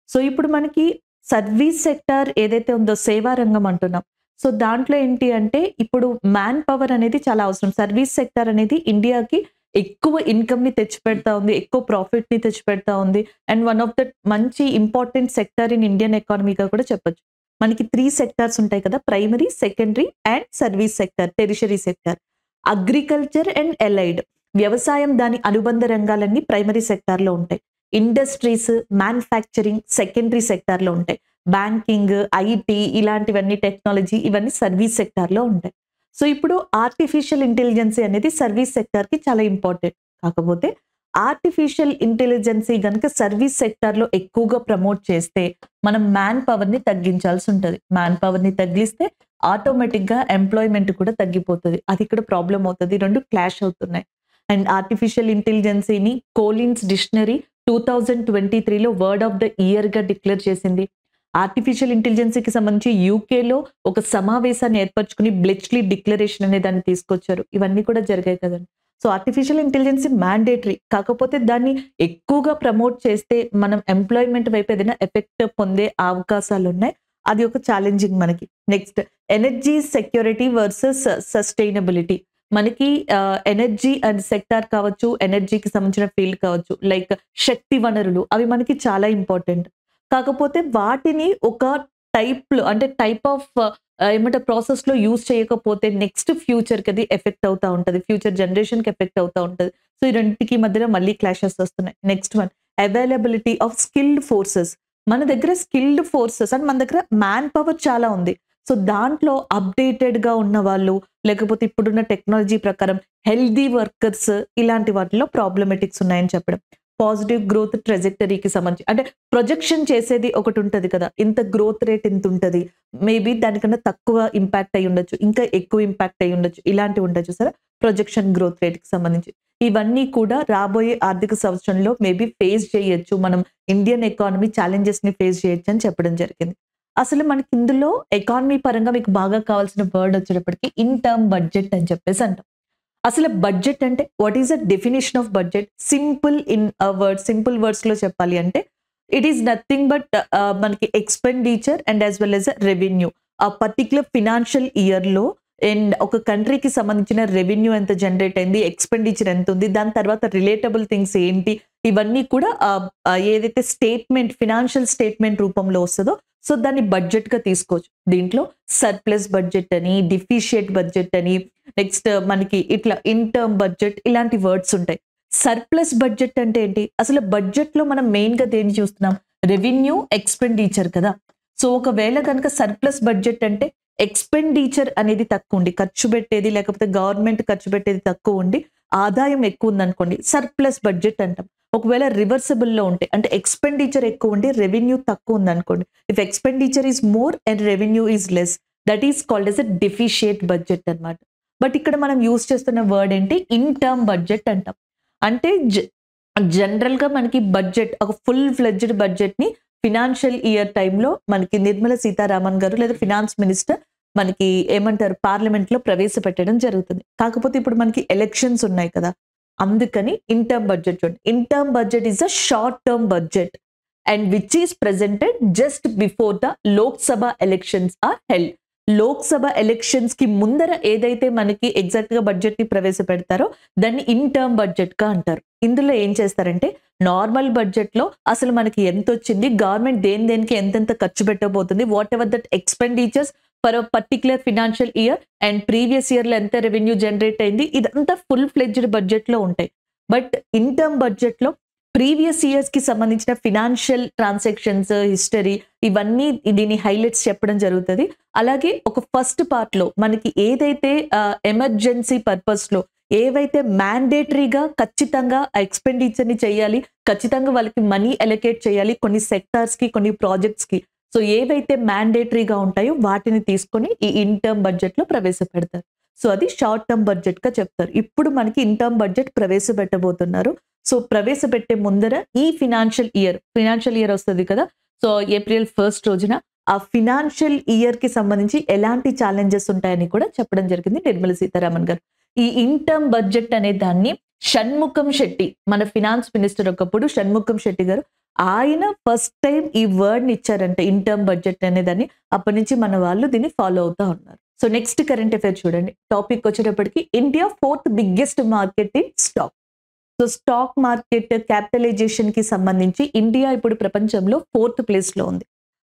So ఇప్పుడు మనకి సర్వీస్ సెక్టర్ ఏదైతే ఉందో, సేవా రంగం అంటున్నాం. సో దాంట్లో ఏంటి అంటే ఇప్పుడు మ్యాన్ పవర్ అనేది చాలా అవసరం. సర్వీస్ సెక్టర్ అనేది ఇండియాకి ఎక్కువ ఇన్కమ్ ని తెచ్చిపెడతా ఉంది, ఎక్కువ ప్రాఫిట్ ని తెచ్చిపెడతా ఉంది. అండ్ వన్ ఆఫ్ ద మంచి ఇంపార్టెంట్ సెక్టర్ ఇన్ ఇండియన్ ఎకానమీగా కూడా చెప్పొచ్చు. మనకి 3 సెక్టార్స్ ఉంటాయి కదా, primary, secondary and service sector, tertiary sector. Agriculture and allied, వ్యవసాయం దాని అనుబంధ రంగాలన్నీ ప్రైమరీ సెక్టార్ లో ఉంటాయి. ఇండస్ట్రీస్, మ్యానుఫ్యాక్చరింగ్ సెకండరీ సెక్టార్ లో ఉంటాయి. బ్యాంకింగ్, IT ఇలాంటివన్నీ, టెక్నాలజీ, ఇవన్నీ సర్వీస్ సెక్టార్ లో ఉంటాయి. సో ఇప్పుడు ఆర్టిఫిషియల్ ఇంటెలిజెన్సీ అనేది సర్వీస్ సెక్టార్ కి చాలా ఇంపార్టెంట్. కాకపోతే ఆర్టిఫిషియల్ ఇంటెలిజెన్సీ గనుక సర్వీస్ సెక్టార్ లో ఎక్కువగా ప్రమోట్ చేస్తే మనం మ్యాన్ పవర్ ని తగ్గించాల్సి ఉంటుంది. మ్యాన్ పవర్ ని తగ్గిస్తే ఆటోమేటిక్ గా ఎంప్లాయ్మెంట్ కూడా తగ్గిపోతుంది. అది ఇక్కడ ప్రాబ్లం అవుతుంది. 2 క్లాష్ అవుతున్నాయి. అండ్ ఆర్టిఫిషియల్ ఇంటెలిజెన్సీని కోలిన్స్ డిక్షనరీ 2023లో వర్డ్ ఆఫ్ ద ఇయర్ గా డిక్లేర్ చేసింది. ఆర్టిఫిషియల్ ఇంటెలిజెన్సీకి సంబంధించి యూకేలో ఒక సమావేశాన్ని ఏర్పరచుకుని బ్లెచ్లీ డిక్లరేషన్ అనే దాన్ని తీసుకొచ్చారు. ఇవన్నీ కూడా జరిగాయి కదండి. సో ఆర్టిఫిషియల్ ఇంటెలిజెన్సీ మ్యాండేటరీ, కాకపోతే దాన్ని ఎక్కువగా ప్రమోట్ చేస్తే మనం ఎంప్లాయ్మెంట్ వైపు ఏదైనా ఎఫెక్ట్ పొందే అవకాశాలు ఉన్నాయి. అది ఒక ఛాలెంజింగ్ మనకి. Next energy security versus sustainability. మనకి ఎనర్జీ అండ్ సెక్టార్ కావచ్చు, ఎనర్జీకి సంబంధించిన ఫీల్డ్ కావచ్చు, లైక్ శక్తి వనరులు, అవి మనకి చాలా ఇంపార్టెంట్. కాకపోతే వాటిని ఒక టైప్‌లో అంటే టైప్ ఆఫ్ ఏమంటారు ప్రాసెస్‌లో యూజ్ చేయకపోతే నెక్స్ట్ ఫ్యూచర్‌కి అది ఎఫెక్ట్ అవుతా ఉంటది. ఫ్యూచర్ జనరేషన్‌కి ఎఫెక్ట్ అవుతా ఉంటది. సో, ఈ రెండిటికి మధ్యలో మళ్ళీ క్లాషెస్ వస్తున్నాయి. Next one availability of skilled forces. మన దగ్గర స్కిల్డ్ ఫోర్సెస్ అంటే మన దగ్గర మ్యాన్ పవర్ చాలా ఉంది. సో, దాంట్లో అప్‌డేటెడ్‌గా ఉన్నవాళ్ళు, లేకపోతే ఇప్పుడున్న టెక్నాలజీ ప్రకారం హెల్తీ వర్కర్స్ ఇలాంటి వాటిలో ప్రాబ్లమాటిక్స్ ఉన్నాయని చెప్పడం. పాజిటివ్ గ్రోత్ ట్రాజెక్టరీకి సంబంధించి అంటే ప్రొజెక్షన్ చేసేది ఒకటుంటది కదా! ఇంత గ్రోత్ రేట్ ఇంతుంటది. మేబీ దానికన్నా తక్కువ ఇంపాక్ట్ అయ్యుండొచ్చు. ఇంకా ఎక్కువ ఇంపాక్ట్ అయ్యుండొచ్చు. ఇలాంటివి ఉంటాయి చూసారా? ప్రొజెక్షన్ గ్రోత్ రేట్‌కి సంబంధించి. ఇవన్నీ కూడా రాబోయే ఆర్థిక సంవత్సరంలో మేబీ ఫేస్ చేయొచ్చు. మనం ఇండియన్ ఎకానమీ ఛాలెంజెస్‌ని ఫేస్ చేయొచ్చని చెప్పడం జరిగింది. అసలు మనకి ఇందులో ఎకానమీ పరంగా మీకు బాగా కావాల్సిన వర్డ్ వచ్చేటప్పటికి ఇన్ టర్మ్ బడ్జెట్ అని చెప్పేసి అంటాం. అసలు బడ్జెట్ అంటే what is the definition of budget? Simple in a word, simple వర్డ్స్‌లో చెప్పాలి అంటే ఇట్ ఈస్ నథింగ్ బట్ మనకి expenditure and as well as revenue. ఆ పర్టిక్యులర్ ఫినాన్షియల్ ఇయర్‌లో అండ్ ఒక కంట్రీకి సంబంధించిన రెవెన్యూ ఎంత జనరేట్ అయింది, ఎక్స్‌పెండిచర్ ఎంతుంది, దాని తర్వాత రిలేటబుల్ థింగ్స్ ఏంటి, ఇవన్నీ కూడా ఏదైతే స్టేట్మెంట్ ఫినాన్షియల్ స్టేట్మెంట్ రూపంలో వస్తదో సో దాన్ని బడ్జెట్‌గా తీసుకోవచ్చు. దీంట్లో సర్ప్లస్ బడ్జెట్ అని, డెఫిషియట్ బడ్జెట్ అని, నెక్స్ట్ మనకి ఇట్లా ఇన్ టర్మ్ బడ్జెట్ ఇలాంటి వర్డ్స్ ఉంటాయి. సర్ప్లస్ బడ్జెట్ అంటే ఏంటి? అసలు బడ్జెట్‌లో మనం మెయిన్‌గా దేన్ని చూస్తున్నాం? రెవెన్యూ, ఎక్స్‌పెండిచర్ కదా! సో ఒకవేళ గనుక సర్ప్లస్ బడ్జెట్ అంటే ఎక్స్‌పెండిచర్ అనేది తక్కువుండి, ఖర్చు పెట్టేది లేకపోతే గవర్నమెంట్ ఖర్చు పెట్టేది తక్కువుండి, ఆదాయం ఎక్కువుందనుకోండి సర్ప్లస్ బడ్జెట్ అంటాం. ఒకవేళ రివర్సిబుల్‌లో ఉంటే అంటే ఎక్స్‌పెండిచర్ ఎక్కువుండి, రెవెన్యూ తక్కువుందనుకోండి. If expenditure is more and revenue is less that is called as a deficit budget అన్నమాట. బట్ ఇక్కడ మనం యూజ్ చేస్తున్న వర్డ్ ఏంటి? ఇన్ టర్మ్ బడ్జెట్ అంటాం. అంటే జనరల్‌గా మనకి బడ్జెట్ ఒక ఫుల్ ఫ్లెడ్జ్డ్ బడ్జెట్‌ని ఫినాన్షియల్ ఇయర్ టైమ్‌లో మనకి నిర్మలా సీతారామన్ గారు లేదా ఫినాన్స్ మినిస్టర్ మనకి ఏమంటారు పార్లమెంట్‌లో ప్రవేశపెట్టడం జరుగుతుంది. కాకపోతే ఇప్పుడు మనకి ఎలక్షన్స్ ఉన్నాయి కదా! అందుకని ఇన్ టర్మ్ బడ్జెట్ చూడండి. Interim budget is a short term budget and which is presented just before the Lok Sabha elections are held. Lok Sabha ఎలక్షన్స్‌కి ముందర ఏదైతే మనకి ఎగ్జాక్ట్‌గా బడ్జెట్‌ని ప్రవేశపెడతారో దాన్ని ఇన్ టర్మ్ బడ్జెట్‌గా అంటారు. ఇందులో ఏం చేస్తారంటే నార్మల్ బడ్జెట్‌లో అసలు మనకి ఎంతొచ్చింది, గవర్నమెంట్ దేనికి ఎంతెంత ఖర్చు పెట్టబోతుంది, whatever that expenditures for a particular financial year and previous ఇయర్‌లో ఎంత రెవెన్యూ జనరేట్ అయింది, ఇదంతా ఫుల్ ఫ్లెడ్జ్డ్ బడ్జెట్‌లో ఉంటాయి. బట్ ఇన్ టర్మ్ బడ్జెట్‌లో ప్రీవియస్ ఇయర్స్‌కి సంబంధించిన ఫినాన్షియల్ ట్రాన్సాక్షన్స్ హిస్టరీ ఇవన్నీ దీని హైలైట్స్ చెప్పడం జరుగుతది. అలాగే ఒక ఫస్ట్ పార్ట్‌లో మనకి ఏదైతే ఎమర్జెన్సీ పర్పస్‌లో ఏవైతే మ్యాండేటరీగా ఖచ్చితంగా ఆ ఎక్స్‌పెండిచర్‌ని చేయాలి, ఖచ్చితంగా వాళ్ళకి మనీ అలొకేట్ చేయాలి కొన్ని సెక్టార్స్‌కి, కొన్ని ప్రాజెక్ట్స్‌కి. సో ఏవైతే మ్యాండేటరీగా ఉంటాయో వాటిని తీసుకొని ఈ ఇన్ టర్మ్ బడ్జెట్‌లో ప్రవేశపెడతారు. సో అది షార్ట్ టర్మ్ బడ్జెట్‌గా చెప్తారు. ఇప్పుడు మనకి ఇన్ టర్మ్ బడ్జెట్ ప్రవేశపెట్టబోతున్నారు. సో ప్రవేశపెట్టే ముందర ఈ ఫినాన్షియల్ ఇయర్ వస్తది కదా! సో ఏప్రిల్ 1 రోజున ఆ ఫినాన్షియల్ ఇయర్‌కి సంబంధించి ఎలాంటి ఛాలెంజెస్ ఉంటాయని కూడా చెప్పడం జరిగింది నిర్మలా సీతారామన్ గారు. ఈ ఇన్ టర్మ్ బడ్జెట్ అనే దాన్ని షణ్ముఖం శెట్టి మన ఫినాన్స్ మినిస్టర్ ఒకప్పుడు షణ్ముఖం శెట్టి గారు ఆయన ఫస్ట్ టైం ఈ వర్డ్‌ని ఇచ్చారంట ఇన్ టర్మ్ బడ్జెట్ అనేదాన్ని. అప్పటి నుంచి మన వాళ్ళు దీన్ని ఫాలో అవుతా ఉన్నారు. సో నెక్స్ట్ కరెంట్ అఫైర్ చూడండి. టాపిక్ వచ్చేటప్పటికి India 4th biggest market in stock. So stock market క్యాపిటలైజేషన్‌కి సంబంధించి ఇండియా ఇప్పుడు ప్రపంచంలో 4th ప్లేస్‌లో ఉంది.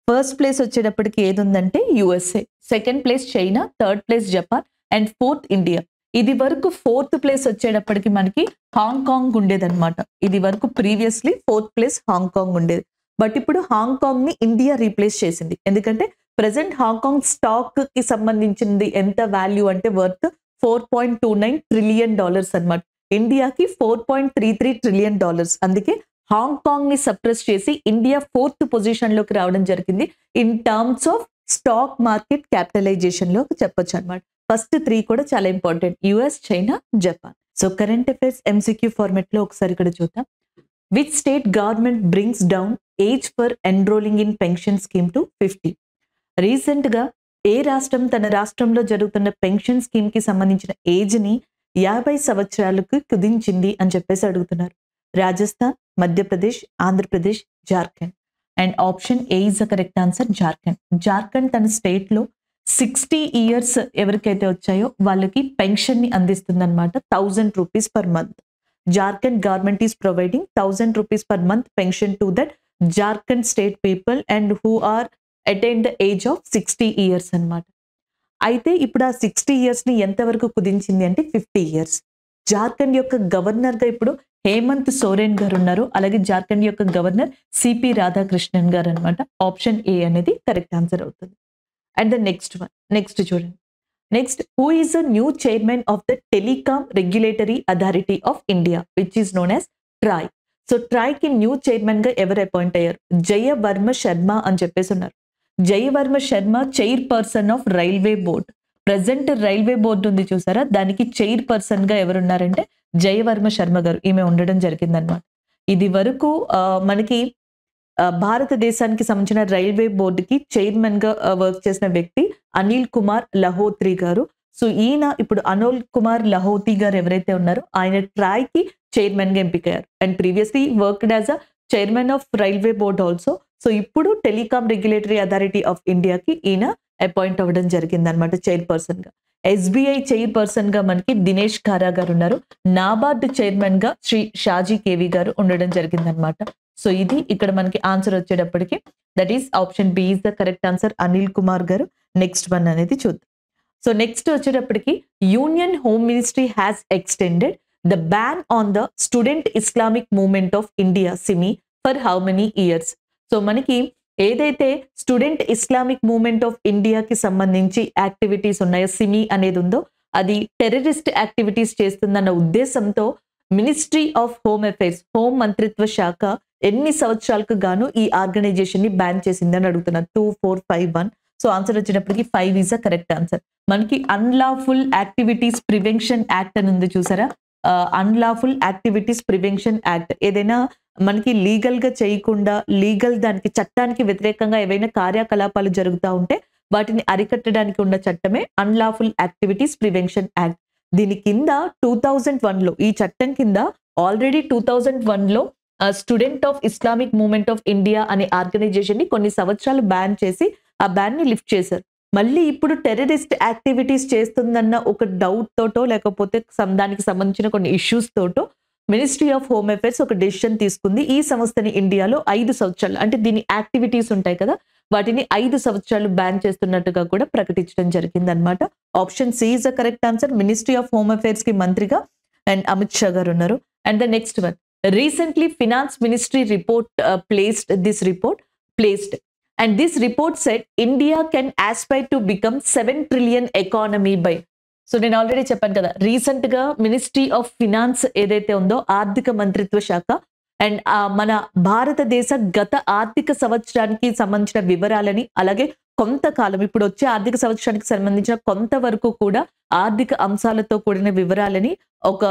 ఫస్ట్ ప్లేస్ వచ్చేటప్పటికి ఏదుందంటే USA, second place China, third place Japan and 4th India. ఇది వరకు 4th ప్లేస్ వచ్చేటప్పటికి మనకి హాంకాంగ్ ఉండేదన్నమాట. ఇది వరకు ప్రీవియస్‌లీ 4th ప్లేస్ హాంకాంగ్ ఉండేది. బట్ ఇప్పుడు హాంకాంగ్‌ని ఇండియా రీప్లేస్ చేసింది. ఎందుకంటే ప్రెజెంట్ హాంకాంగ్ స్టాక్‌కి సంబంధించింది ఎంత వాల్యూ అంటే వర్త్ $4.29 ట్రిలియన్ అన్నమాట. ఇండియాకి $4.33 ట్రిలియన్. అందుకే హాంకాంగ్‌ని సప్రెస్ చేసి ఇండియా 4th పొజిషన్‌లోకి రావడం జరిగింది. In terms of stock market క్యాపిటలైజేషన్‌లోకి చెప్పొచ్చు అన్నమాట. ఫస్ట్ 3 కూడా చాలా important. US, China, Japan. So current affairs MCQ ఫార్మాట్‌లో ఒకసారి ఇక్కడ చూద్దాం. Which state government brings down age for enrolling in pension scheme to 50? రీసెంట్‌గా ఏ రాష్ట్రం తన రాష్ట్రంలో జరుగుతున్న పెన్షన్ స్కీమ్‌కి సంబంధించిన ఏజ్‌ని 50 సంవత్సరాలకు కుదించింది అని చెప్పేసి అడుగుతున్నారు. Rajasthan, Madhya Pradesh, Andhra Pradesh, Jharkhand. And option A is the correct answer Jharkhand. Jharkhand తన స్టేట్‌లో 60 ఇయర్స్ ఎవరికైతే వచ్చాయో వాళ్ళకి పెన్షన్‌ని అందిస్తుందన్నమాట. 1000 rupees per month. Jharkhand government is providing 1000 rupees per month pension to that Jharkhand state people and who are attain the age of 60 years అన్నమాట. అయితే ఇప్పుడు ఆ 60 ఇయర్స్‌ని ఎంతవరకు కుదించింది అంటే 50 ఇయర్స్. జార్ఖండ్ యొక్క గవర్నర్‌గా ఇప్పుడు హేమంత్ సోరెన్ గారున్నారు. అలాగే జార్ఖండ్ యొక్క గవర్నర్ సిపి రాధాకృష్ణన్ గారన్నమాట. ఆప్షన్ ఏ అనేది కరెక్ట్ ఆన్సర్ అవుతుంది. అండ్ ద నెక్స్ట్ చూడండి. Next, who is the new chairman of the telecom regulatory authority of India which is known as TRAI. So ట్రాయ్‌కి న్యూ చైర్మన్ గా ఎవరు అపాయింట్ అయ్యారు? జయవర్మ శర్మ అని చెప్పేసి ఉన్నారు. Jaya Varma Sharma chair person of railway board. Present railway board ఉంది చూసారా, దానికి చైర్ పర్సన్ గా ఎవరున్నారంటే జయవర్మ శర్మ గారు. ఈమె ఉండడం జరిగిందనమాట. ఇది వరకు మనకి భారతదేశానికి సంబంధించిన రైల్వే బోర్డుకి చైర్మన్ గా వర్క్ చేసిన వ్యక్తి అనిల్ కుమార్ లహోత్రి గారు. సో ఈయన ఇప్పుడు అనిల్ కుమార్ లహోత్రి గారు ఎవరైతే ఉన్నారో ఆయన ట్రాయ్ కి చైర్మన్ గా ఎంపికయ్యారు. And previously worked as a chairman of railway board also. So ఇప్పుడు టెలికాం రెగ్యులేటరీ అథారిటీ ఆఫ్ ఇండియాకి ఈయన అపాయింట్ అవ్వడం జరిగింది అనమాట చైర్ పర్సన్ గా. ఎస్బీఐ చైర్ పర్సన్ గా మనకి దినేష్ ఖారా గారు ఉన్నారు. నాబార్డ్ చైర్మన్ గా శ్రీ షాజీ కేవి గారు ఉండడం జరిగింది అనమాట. సో ఇది ఇక్కడ మనకి ఆన్సర్ వచ్చేటప్పటికి that is option B is the correct answer, Anil Kumar గారు. నెక్స్ట్ వన్ అనేది చూద్దాం. సో నెక్స్ట్ వచ్చేటప్పటికి union home ministry has extended the ban on the student Islamic movement of India SIMI for how many years. So మనకి ఏదైతే student Islamic movement of ఇండియాకి సంబంధించి activities ఉన్నాయో, సిమి అనేది ఉందో, అది టెర్రరిస్ట్ యాక్టివిటీస్ చేస్తుందన్న ఉద్దేశంతో ministry of home affairs, home మంత్రిత్వ శాఖ ఎన్ని సంవత్సరాలకు గాను ఈ ఆర్గనైజేషన్ ని బ్యాన్ చేసిందని అడుగుతున్నారు. 2, 4, 5, 1. సో ఆన్సర్ వచ్చినప్పటికీ 5 ఈజ్ అ కరెక్ట్ ఆన్సర్. మనకి అన్లాఫుల్ యాక్టివిటీస్ ప్రివెన్షన్ యాక్ట్ అని ఉంది చూసారా, అన్లాఫుల్ యాక్టివిటీస్ ప్రివెన్షన్ యాక్ట్. ఏదైనా మనకి లీగల్ గా చేయకుండా, దానికి చట్టానికి వ్యతిరేకంగా ఏవైనా కార్యకలాపాలు జరుగుతూ ఉంటే వాటిని అరికట్టడానికి ఉన్న చట్టమే అన్లాఫుల్ యాక్టివిటీస్ ప్రివెన్షన్ యాక్ట్. దీని కింద 2001లో, ఈ చట్టం కింద ఆల్రెడీ 2001లో student of Islamic movement of India అనే ఆర్గనైజేషన్ ని కొన్ని సంవత్సరాలు బ్యాన్ చేసి ఆ బ్యాన్ ని లిఫ్ట్ చేశారు. మళ్ళీ ఇప్పుడు టెర్రరిస్ట్ యాక్టివిటీస్ చేస్తుందన్న ఒక డౌట్ తోటో లేకపోతే దానికి సంబంధించిన కొన్ని ఇష్యూస్ తోటో మినిస్ట్రీ ఆఫ్ హోమ్ అఫైర్స్ ఒక డెసిషన్ తీసుకుంది. ఈ సంస్థని ఇండియాలో 5 సంవత్సరాలు, అంటే దీని యాక్టివిటీస్ ఉంటాయి కదా, వాటిని 5 సంవత్సరాలు బ్యాన్ చేస్తున్నట్టుగా కూడా ప్రకటించడం జరిగింది అనమాట. Option C is the correct answer. Ministry of home affairs కి మంత్రిగా అండ్ అమిత్ షా గారు ఉన్నారు. And the next one, recently finance ministry report placed and this report said India can aspire to become 7 trillion economy by. So నేను already చెప్పాను కదా, recent గా ministry of finance ఏదైతే ఉందో, ఆర్థిక మంత్రిత్వ శాఖ, అండ్ మన భారతదేశ గత ఆర్థిక సంవత్సరానికి సంబంధించిన వివరాలని, అలాగే కొంతకాలం ఇప్పుడు వచ్చే ఆర్థిక సంవత్సరానికి సంబంధించిన కొంతవరకు కూడా ఆర్థిక అంశాలతో కూడిన వివరాలని ఒక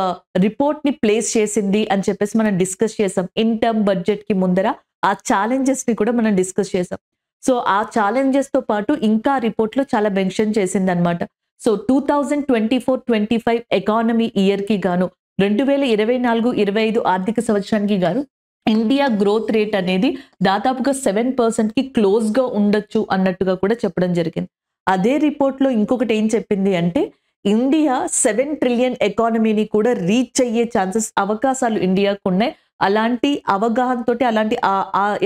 రిపోర్ట్ ని ప్లేస్ చేసింది అని చెప్పేసి మనం డిస్కస్ చేసాం. ఇన్ టర్మ్ బడ్జెట్ కి ముందర ఆ ఛాలెంజెస్ ని కూడా మనం డిస్కస్ చేసాం. సో ఆ ఛాలెంజెస్ తో పాటు ఇంకా రిపోర్ట్ లో చాలా మెన్షన్ చేసింది అనమాట. సో 2024-25 ఎకానమీ ఇయర్ కి గాను, 2024-25 ఆర్థిక సంవత్సరానికి గాను ఇండియా గ్రోత్ రేట్ అనేది దాదాపుగా 7% కి క్లోజ్ గా ఉండొచ్చు అన్నట్టుగా కూడా చెప్పడం జరిగింది. అదే రిపోర్ట్ లో ఇంకొకటి ఏం చెప్పింది అంటే, ఇండియా 7 ట్రిలియన్ ఎకానమీని కూడా రీచ్ అయ్యే అవకాశాలు ఇండియాకు ఉన్నాయి. అలాంటి అవగాహనతోటి, అలాంటి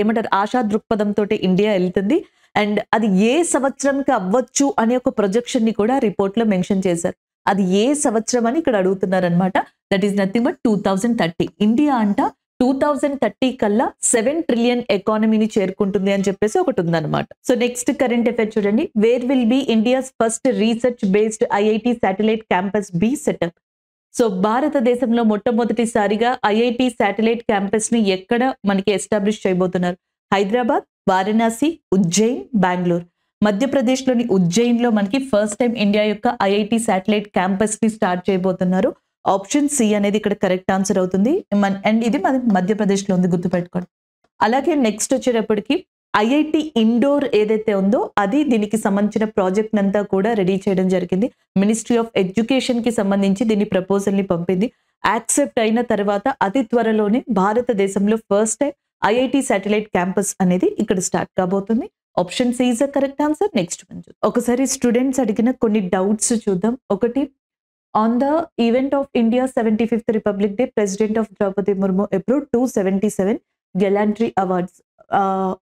ఏమంటారు ఆశా దృక్పథంతో ఇండియా వెళ్తుంది. అండ్ అది ఏ సంవత్సరంకి అవ్వచ్చు అనే ఒక ప్రొజెక్షన్ ని కూడా రిపోర్ట్ లో మెన్షన్ చేశారు. అది ఏ సంవత్సరం అని ఇక్కడ అడుగుతున్నారు అనమాట. That is nothing but 2030. India అంట 2030 కల్లా 7 ట్రిలియన్ ఎకానమీని చేరుకుంటుంది అని చెప్పేసి ఒకటి ఉందన్నమాట. సో నెక్స్ట్ కరెంట్ అఫైర్ చూడండి. Where will be India's first research based IIT satellite campus be set up. So భారతదేశంలో మొట్టమొదటిసారిగా ఐఐటి శాటిలైట్ క్యాంపస్ ని ఎక్కడ మనకి ఎస్టాబ్లిష్ చేయబోతున్నారు? హైదరాబాద్, వారణాసి, ఉజ్జయిన్, బెంగళూరు. మధ్యప్రదేశ్ లోని ఉజ్జయిన్ లో మనకి ఫస్ట్ టైం ఇండియా యొక్క ఐఐటి శాటిలైట్ క్యాంపస్ ని స్టార్ట్ చేయబోతున్నారు. ఆప్షన్ సి అనేది ఇక్కడ కరెక్ట్ ఆన్సర్ అవుతుంది. అండ్ ఇది మన మధ్యప్రదేశ్ లో ఉంది, గుర్తుపెట్టుకోండి. అలాగే నెక్స్ట్ వచ్చేటప్పటికి ఐఐటి ఇండోర్ ఏదైతే ఉందో అది, దీనికి సంబంధించిన ప్రాజెక్ట్ అంతా కూడా రెడీ చేయడం జరిగింది. మినిస్ట్రీ ఆఫ్ ఎడ్యుకేషన్ కి సంబంధించి దీని ప్రపోజల్ ని పంపింది. యాక్సెప్ట్ అయిన తర్వాత అతి త్వరలోనే భారతదేశంలో first time IIT satellite campus అనేది ఇక్కడ స్టార్ట్ కాబోతుంది. Option C is the correct answer. Next ఒకసారి స్టూడెంట్స్ అడిగిన కొన్ని డౌట్స్ చూద్దాం. ఒకటి, on the event of India 75th Republic Day, president of Draupadi Murmu approved 277 gallantry awards.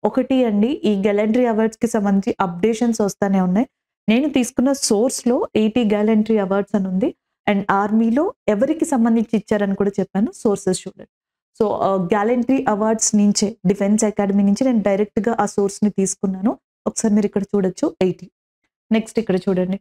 ఒకటి అండి, ఈ గ్యాలంటరీ అవార్డ్స్‌కి సంబంధించి అప్డేషన్స్ వస్తానే ఉన్నాయి. నేను తీసుకున్న సోర్స్‌లో 80 గ్యాలంటరీ అవార్డ్స్ అని ఉంది. అండ్ ఆర్మీలో ఎవరికి సంబంధించి ఇచ్చారని కూడా చెప్పాను. సోర్సెస్ చూడండి. సో, గ్యాలంటరీ అవార్డ్స్ నుంచే డిఫెన్స్ అకాడమీ నుంచి నేను డైరెక్ట్‌గా ఆ సోర్స్‌ని తీసుకున్నాను. ఒకసారి మీరు ఇక్కడ చూడొచ్చు 80. నెక్స్ట్ ఇక్కడ చూడండి.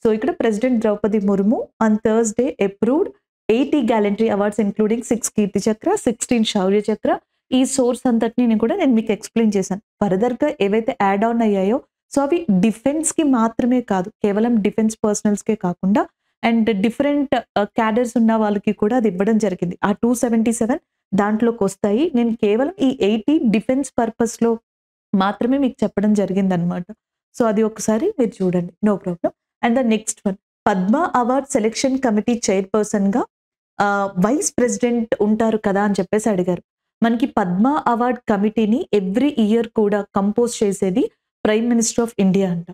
సో, ఇక్కడ president Droupadi Murmu on Thursday approved 80 gallantry awards including 6 Kirti Chakra, 16 శౌర్య చక్ర. ఈ సోర్స్ అంతటిని కూడా నేను మీకు ఎక్స్‌ప్లెయిన్ చేశాను. ఫర్దర్‌గా ఏవైతే యాడ్ ఆన్ అయ్యాయో, సో అవి డిఫెన్స్‌కి మాత్రమే కాదు. కేవలం డిఫెన్స్ పర్సనల్స్‌కే కాకుండా అండ్ డిఫరెంట్ క్యాడర్స్ ఉన్న వాళ్ళకి కూడా అది ఇవ్వడం జరిగింది. ఆ 277 దాంట్లోకొస్తాయి. నేను కేవలం ఈ 80 డిఫెన్స్ పర్పస్‌లో మాత్రమే మీకు చెప్పడం జరిగిందనమాట. సో, అది ఒకసారి మీరు చూడండి. No problem. And the next one, Padma award selection committee చైర్‌పర్సన్‌గా వైస్ ప్రెసిడెంట్ ఉంటారు కదా అని చెప్పేసి అడిగారు. మనకి పద్మ అవార్డ్ కమిటీని ఎవ్రీ ఇయర్ కూడా కంపోజ్ చేసేది ప్రైమ్ మినిస్టర్ ఆఫ్ ఇండియా అంట.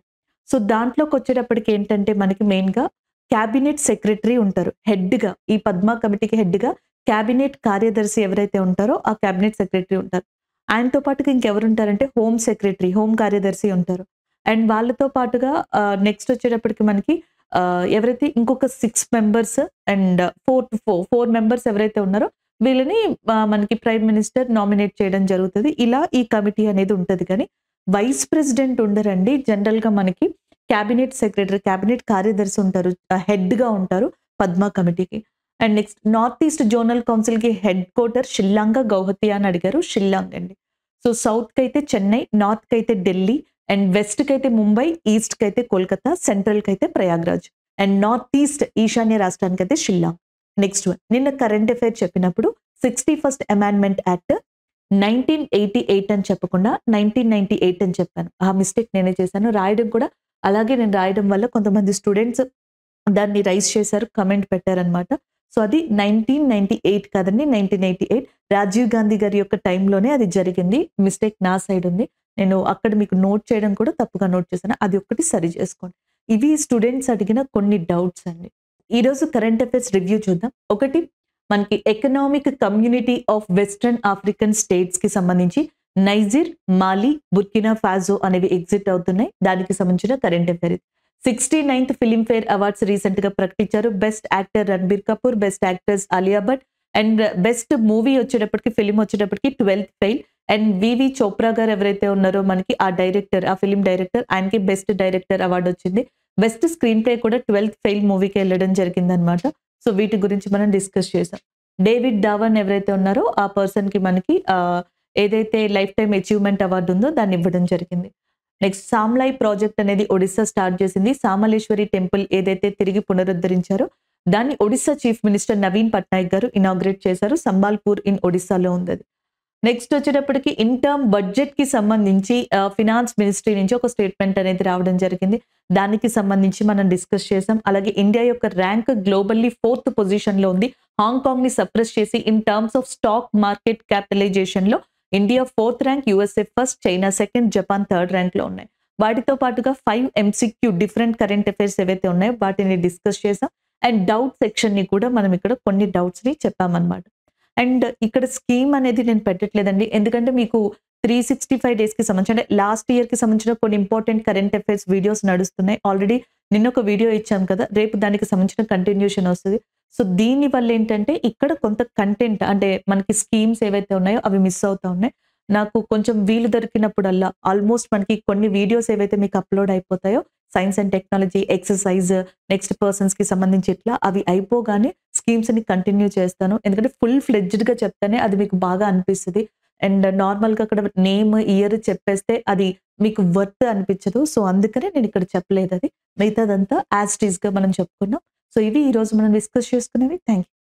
సో, దాంట్లోకొచ్చేటప్పటికి ఏంటంటే మనకి మెయిన్‌గా క్యాబినెట్ సెక్రటరీ ఉంటారు. హెడ్‌గా ఈ పద్మ కమిటీకి హెడ్‌గా క్యాబినెట్ కార్యదర్శి ఎవరైతే ఉంటారో ఆ క్యాబినెట్ సెక్రటరీ ఉంటారు. ఆయనతో పాటుగా ఇంకెవరుంటారంటే హోమ్ సెక్రటరీ, హోమ్ కార్యదర్శి ఉంటారు. అండ్ వాళ్ళతో పాటుగా నెక్స్ట్ వచ్చేటప్పటికి మనకి ఎవరైతే ఇంకొక 6 మెంబర్స్ అండ్ 4 మెంబర్స్ ఎవరైతే ఉన్నారో వీళ్ళని మనకి ప్రైమ్ మినిస్టర్ నామినేట్ చేయడం జరుగుతది. ఇలా ఈ కమిటీ అనేది ఉంటది గానీ, వైస్ ప్రెసిడెంట్ ఉండరండి. జనరల్‌గా మనకి క్యాబినెట్ సెక్రటరీ, క్యాబినెట్ కార్యదర్శి ఉంటారు. హెడ్‌గా ఉంటారు పద్మ కమిటీకి. And next north east zonal కౌన్సిల్‌కి హెడ్ క్వార్టర్ షిల్లాంగా, గౌహతి అని అడిగారు. షిల్లాంగ్ అండి. సో, సౌత్‌కైతే చెన్నై, నార్త్‌కైతే ఢిల్లీ అండ్ వెస్ట్‌కైతే ముంబై, ఈస్ట్‌కైతే కోల్కతా, సెంట్రల్‌కైతే ప్రయాగ్‌రాజ్ అండ్ నార్త్ ఈస్ట్ ఈశాన్య రాష్ట్రానికైతే షిల్లాంగ్. నెక్స్ట్ వన్, నిన్న కరెంట్ అఫైర్ చెప్పినప్పుడు 61st అమెండ్మెంట్ యాక్ట్ 1988 అని చెప్పకుండా 1998 అని చెప్పాను. ఆ మిస్టేక్ నేనే చేశాను. రాయడం కూడా అలాగే నేను రాయడం వల్ల కొంతమంది స్టూడెంట్స్ దాన్ని రైజ్ చేశారు. కామెంట్ పెట్టారనమాట. సో, అది 1998 కాదండి, 1988. రాజీవ్ గాంధీ గారి యొక్క టైంలోనే అది జరిగింది. మిస్టేక్ నా సైడ్ ఉంది. నేను అక్కడ మీకు నోట్ చేయడం కూడా తప్పుగా నోట్ చేశాను. అది ఒక్కటి సరి చేసుకోండి. ఇవి స్టూడెంట్స్ అడిగిన కొన్ని డౌట్స్ అండి. ఈరోజు కరెంట్ అఫైర్స్ రివ్యూ చూద్దాం. ఒకటి, మనకి economic community of western African స్టేట్స్‌కి సంబంధించి నైజర్, మాలి, బుర్కినా ఫాజో అనేవి ఎగ్జిట్ అవుతున్నాయి. దానికి సంబంధించిన కరెంట్ అఫైర్ ఇది. 69th ఫిల్మ్‌ఫేర్ అవార్డ్స్ రీసెంట్‌గా ప్రకటించారు. Best actor Ranbir Kapoor, best actress Alia Bhatt and best movie వచ్చేటప్పటికి, ఫిల్మ్ వచ్చేటప్పటికి 12th ఫెయిల్. అండ్ వివి చోప్రా గారు ఎవరైతే ఉన్నారో మనకి ఆ డైరెక్టర్, ఆ ఫిల్మ్ డైరెక్టర్, ఆయనకి బెస్ట్ డైరెక్టర్ అవార్డ్ వచ్చింది. బెస్ట్ స్క్రీన్ ప్లే కూడా 12th ఫెయిల్ మూవీకి వెళ్ళడం జరిగిందనమాట. సో, వీటి గురించి మనం డిస్కస్ చేసాం. డేవిడ్ డావన్ ఎవరైతే ఉన్నారో ఆ పర్సన్‌కి మనకి ఏదైతే లైఫ్ టైమ్ అచీవ్‌మెంట్ అవార్డ్ ఉందో దాన్ని ఇవ్వడం జరిగింది. నెక్స్ట్, సామ్లాయ్ ప్రాజెక్ట్ అనేది ఒడిస్సా స్టార్ట్ చేసింది. సామలేశ్వరి టెంపుల్ ఏదైతే తిరిగి పునరుద్ధరించారో దాన్ని ఒడిస్సా చీఫ్ మినిస్టర్ నవీన్ పట్నాయక్ గారు ఇనాగ్రేట్ చేశారు. సంబాల్పూర్ ఇన్ ఒడిస్సాలో ఉందది. నెక్స్ట్ వచ్చేటప్పటికి ఇన్ టర్మ్ బడ్జెట్‌కి సంబంధించి ఫినాన్స్ మినిస్ట్రీ నుంచి ఒక స్టేట్మెంట్ అనేది రావడం జరిగింది. దానికి సంబంధించి మనం డిస్కస్ చేసాం. అలాగే ఇండియా యొక్క ర్యాంక్ గ్లోబల్లీ 4th పొజిషన్‌లో ఉంది. హాంకాంగ్‌ని సప్రెస్ చేసి in terms of stock market క్యాపిటలైజేషన్‌లో India 4th rank, USA first, China second, Japan third ర్యాంక్‌లో ఉన్నాయి. వాటితో పాటుగా 5 ఎంసీక్యూ డిఫరెంట్ కరెంట్ అఫైర్స్ ఏవైతే ఉన్నాయో వాటిని డిస్కస్ చేసాం. అండ్ డౌట్ సెక్షన్‌ని కూడా మనం ఇక్కడ కొన్ని డౌట్స్‌ని చెప్పామన్నమాట. అండ్ ఇక్కడ స్కీమ్ అనేది నేను పెట్టట్లేదండి. ఎందుకంటే మీకు 365 డేస్‌కి సంబంధించి అంటే లాస్ట్ ఇయర్‌కి సంబంధించిన కొన్ని ఇంపార్టెంట్ కరెంట్ అఫైర్స్ వీడియోస్ నడుస్తున్నాయి. ఆల్రెడీ నిన్న ఒక వీడియో ఇచ్చాం కదా! రేపు దానికి సంబంధించిన కంటిన్యూషన్ వస్తది. సో, దీని వల్ల ఏంటంటే ఇక్కడ కొంత కంటెంట్ అంటే మనకి స్కీమ్స్ ఏవైతే ఉన్నాయో అవి మిస్ అవుతా ఉన్నాయి. నాకు కొంచెం వీలు దొరికినప్పుడల్లా ఆల్మోస్ట్ మనకి కొన్ని వీడియోస్ ఏవైతే మీకు అప్‌లోడ్ అయిపోతాయో science and technology, exercise, next పర్సన్స్‌కి సంబంధించి ఇట్లా అవి అయిపోగానే స్కీమ్స్‌ని కంటిన్యూ చేస్తాను. ఎందుకంటే ఫుల్ ఫ్లెడ్జ్డ్‌గా చెప్తేనే అది మీకు బాగా అనిపిస్తది. అండ్ నార్మల్‌గా అక్కడ నేమ్, ఇయర్ చెప్పేస్తే అది మీకు వర్త్ అనిపించదు. సో, అందుకనే నేను ఇక్కడ చెప్పలేదది. మిగతాదంతా యాజ్ ఇట్ ఈస్‌గా మనం చెప్పుకున్నాం. సో, ఇవి ఈరోజు మనం డిస్కస్ చేసుకున్నవి. Thank you.